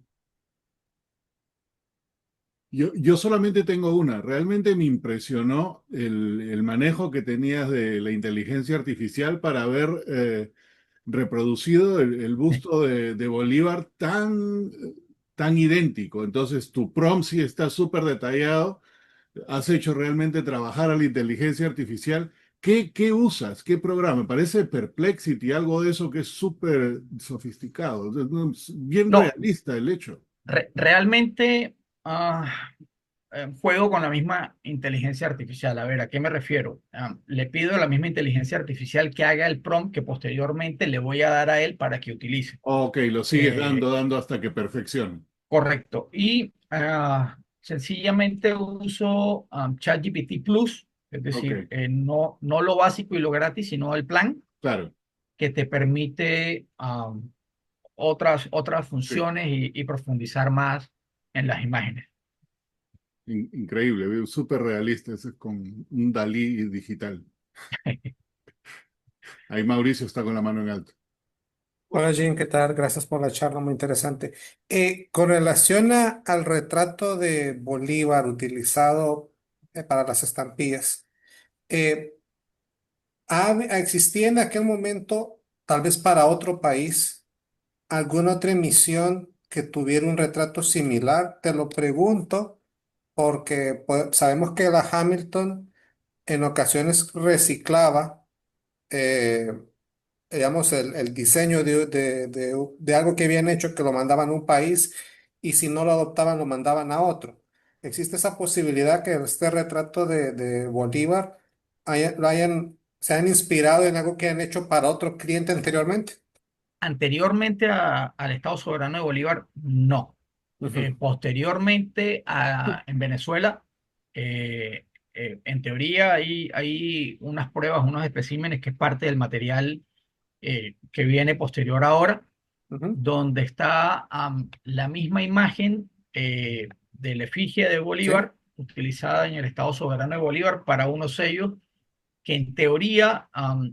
Yo solamente tengo una. Realmente me impresionó el manejo que tenías de la inteligencia artificial para haber reproducido el busto de Bolívar tan idéntico. Entonces, tu prompt sí está súper detallado. Has hecho realmente trabajar a la inteligencia artificial. ¿Qué usas? ¿Qué programa? Parece Perplexity, algo de eso que es súper sofisticado. Es bien No, realista el hecho. realmente juego con la misma inteligencia artificial. A ver, ¿a qué me refiero? Le pido a la misma inteligencia artificial que haga el prompt que posteriormente le voy a dar a él para que utilice. Ok, lo sigues Eh, dando hasta que perfeccione. Correcto. Y sencillamente uso ChatGPT Plus, es Ok, decir, no lo básico y lo gratis, sino el plan claro. que te permite otras Sí, funciones y profundizar más en las imágenes. increíble, súper realista. Ese es con un Dalí digital. Ahí Mauricio está con la mano en alto. Hola Jim, ¿qué tal? Gracias por la charla, muy interesante. Con relación al retrato de Bolívar utilizado para las estampillas, eh, ¿existía en aquel momento, tal vez para otro país, alguna otra emisión que tuviera un retrato similar? Te lo pregunto porque pues, sabemos que la Hamilton en ocasiones reciclaba. eh, digamos, el diseño de algo que habían hecho que lo mandaban a un país y si no lo adoptaban lo mandaban a otro. ¿Existe esa posibilidad que este retrato de Bolívar se han inspirado en algo que han hecho para otro cliente anteriormente? Anteriormente al Estado Soberano de Bolívar, no. Ujú, Posteriormente, en Venezuela, eh, en teoría hay unas pruebas, unos especímenes que es parte del material que viene posterior ahora, ujú. donde está la misma imagen de la efigie de ¿Sí? Bolívar utilizada en el Estado Soberano de Bolívar para unos sellos que en teoría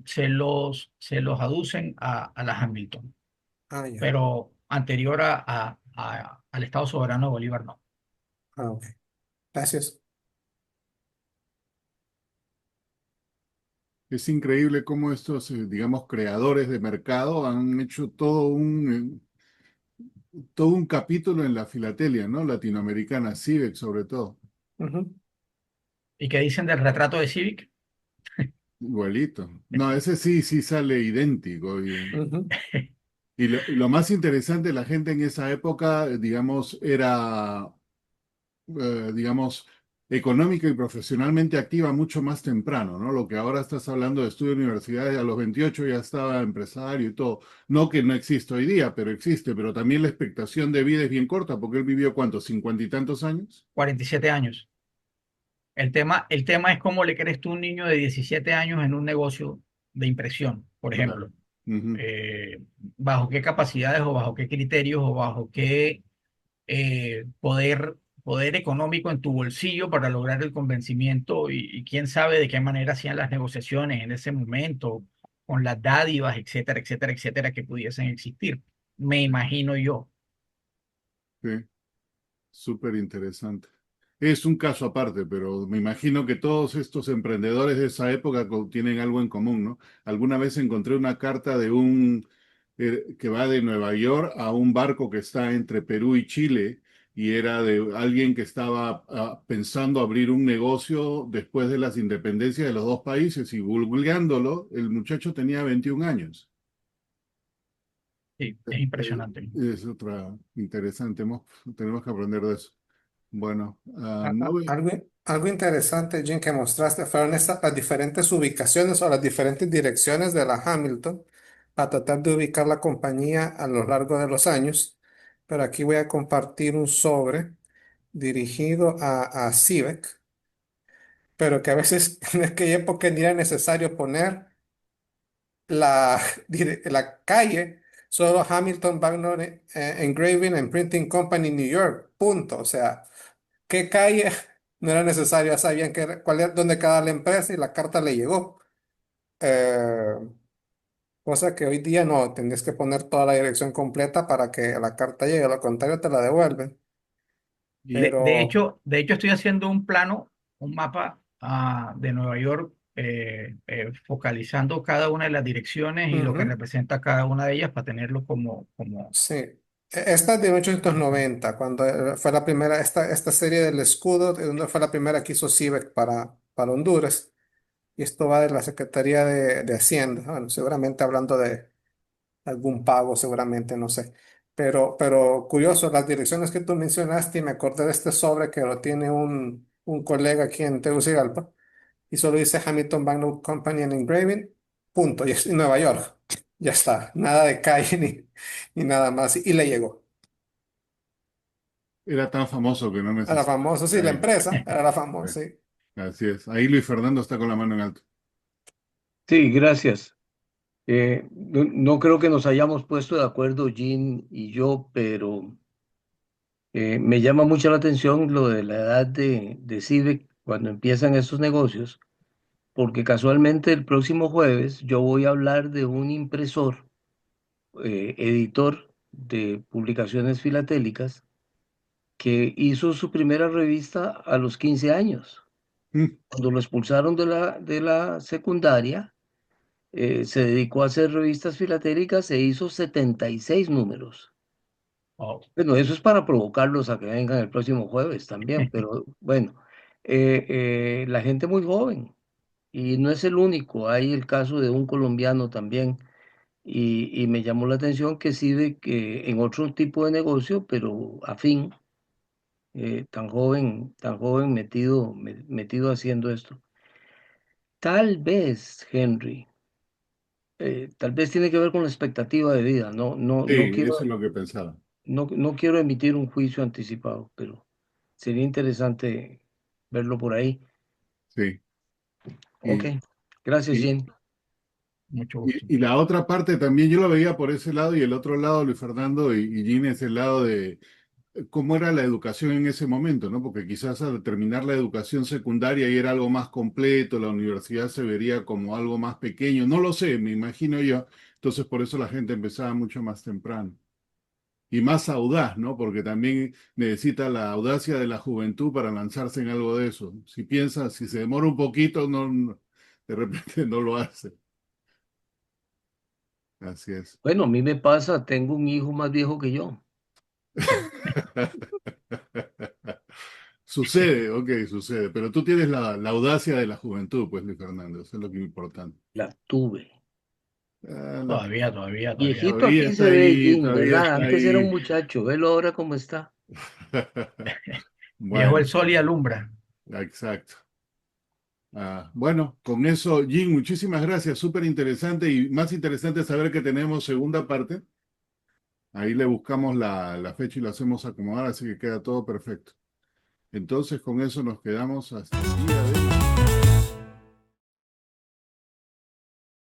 se los aducen a la Hamilton, Ah, ya. pero anterior al Estado Soberano de Bolívar no. Ah, ok. Gracias. Es increíble cómo estos, digamos, creadores de mercado han hecho todo un capítulo en la filatelia, ¿no? Latinoamericana, Cibex sobre todo. Ujú, ¿Y qué dicen del retrato de Civic? Igualito. No, ese sí sale idéntico. ujú. Y lo más interesante, la gente en esa época, digamos, era, digamos, económica y profesionalmente activa mucho más temprano, ¿no? Lo que ahora estás hablando de estudio de universidades, a los 28 ya estaba empresario y todo. No que no existe hoy día, pero existe, pero también la expectación de vida es bien corta, porque él vivió, ¿cuántos? ¿50 y tantos años? 47 años. El tema es cómo le crees tú a un niño de 17 años en un negocio de impresión, por Claro. ejemplo. Ujú. Bajo qué capacidades o bajo qué criterios o bajo qué poder económico en tu bolsillo para lograr el convencimiento y quién sabe de qué manera hacían las negociaciones en ese momento, con las dádivas, etcétera, etcétera, etcétera, que pudiesen existir. Me imagino yo. Sí, súper interesante. Es un caso aparte, pero me imagino que todos estos emprendedores de esa época tienen algo en común, ¿no? Alguna vez encontré una carta de un que va de Nueva York a un barco que está entre Perú y Chile y era de alguien que estaba pensando abrir un negocio después de las independencias de los dos países y googleándolo, el muchacho tenía 21 años. Sí, Eh, es impresionante. Es otra interesante, tenemos que aprender de eso. Bueno, no Algo interesante, Jim, que mostraste fueron las diferentes ubicaciones o las diferentes direcciones de la Hamilton para tratar de ubicar la compañía a lo largo de los años. Pero aquí voy a compartir un sobre dirigido a CIVEC, pero que a veces en aquella época ni era necesario poner la, la calle, Solo Hamilton Bagnall Engraving and Printing Company, New York, punto. O sea, ¿qué calle? No era necesario, ya sabían dónde quedaba la empresa y la carta le llegó. Eh, Cosa que hoy día no, tendrías que poner toda la dirección completa para que la carta llegue, a lo contrario te la devuelven. Y Pero, De hecho estoy haciendo un plano, un mapa de Nueva York, focalizando cada una de las direcciones y lo que ujú, representa cada una de ellas para tenerlo sí. Esta es de 1890, cuando fue la primera, esta serie del escudo, de donde fue la primera que hizo Civic para Honduras. Y esto va de la Secretaría de Hacienda. Bueno, seguramente hablando de algún pago, seguramente, no sé. Pero curioso, las direcciones que tú mencionaste, y me acordé de este sobre que lo tiene un colega aquí en Tegucigalpa, y solo dice Hamilton Banknote Company and Engraving, punto, y es en Nueva York. Ya está, nada de calle ni nada más. Y le llegó. era tan famoso que no Era necesitaba famoso, sí, la calle. empresa era la famosa, sí. Así es. Ahí Luis Fernando está con la mano en alto. Sí, gracias. No creo que nos hayamos puesto de acuerdo, Jean y yo, pero me llama mucho la atención lo de la edad de Civic cuando empiezan estos negocios, porque casualmente el próximo jueves yo voy a hablar de un impresor, editor de publicaciones filatélicas, que hizo su primera revista a los 15 años. Mm. Cuando lo expulsaron de la secundaria, se dedicó a hacer revistas filatélicas e hizo 76 números. wow. Bueno, eso es para provocarlos a que vengan el próximo jueves también, pero bueno, la gente muy joven y no es el único, hay el caso de un colombiano también y me llamó la atención que sí de que en otro tipo de negocio, pero afín, tan joven metido haciendo esto. Tal vez, Henry, tal vez tiene que ver con la expectativa de vida. Sí, eso es lo que pensaba. No quiero emitir un juicio anticipado, pero sería interesante verlo por ahí. Sí. Ok, Y, gracias, y, Jean. Mucho y, gusto. y la otra parte también, yo lo veía por ese lado y el otro lado, Luis Fernando y Gina, es el lado de cómo era la educación en ese momento, ¿no? Porque quizás al terminar la educación secundaria y era algo más completo, la universidad se vería como algo más pequeño, no lo sé, me imagino yo. Entonces por eso la gente empezaba mucho más temprano. Y más audaz, ¿no? Porque también necesita la audacia de la juventud para lanzarse en algo de eso. Si piensa, si se demora un poquito, de repente no lo hace. Así es. Bueno, a mí me pasa, tengo un hijo más viejo que yo. Sucede, ok, sucede. Pero tú tienes la audacia de la juventud, pues, Luis Fernando. Eso es lo que es importante. La tuve. Ah, Todavía. Viejito todavía aquí está se ve, ahí, Jean, todavía ¿verdad? está Antes era un ahí. muchacho, velo ahora cómo está. Llegó el Bueno, sol y alumbra. exacto. Bueno, con eso, Jim, muchísimas gracias. Súper interesante y más interesante saber que tenemos segunda parte. Ahí le buscamos la fecha y lo hacemos acomodar, así que queda todo perfecto. Entonces, con eso nos quedamos hasta el día de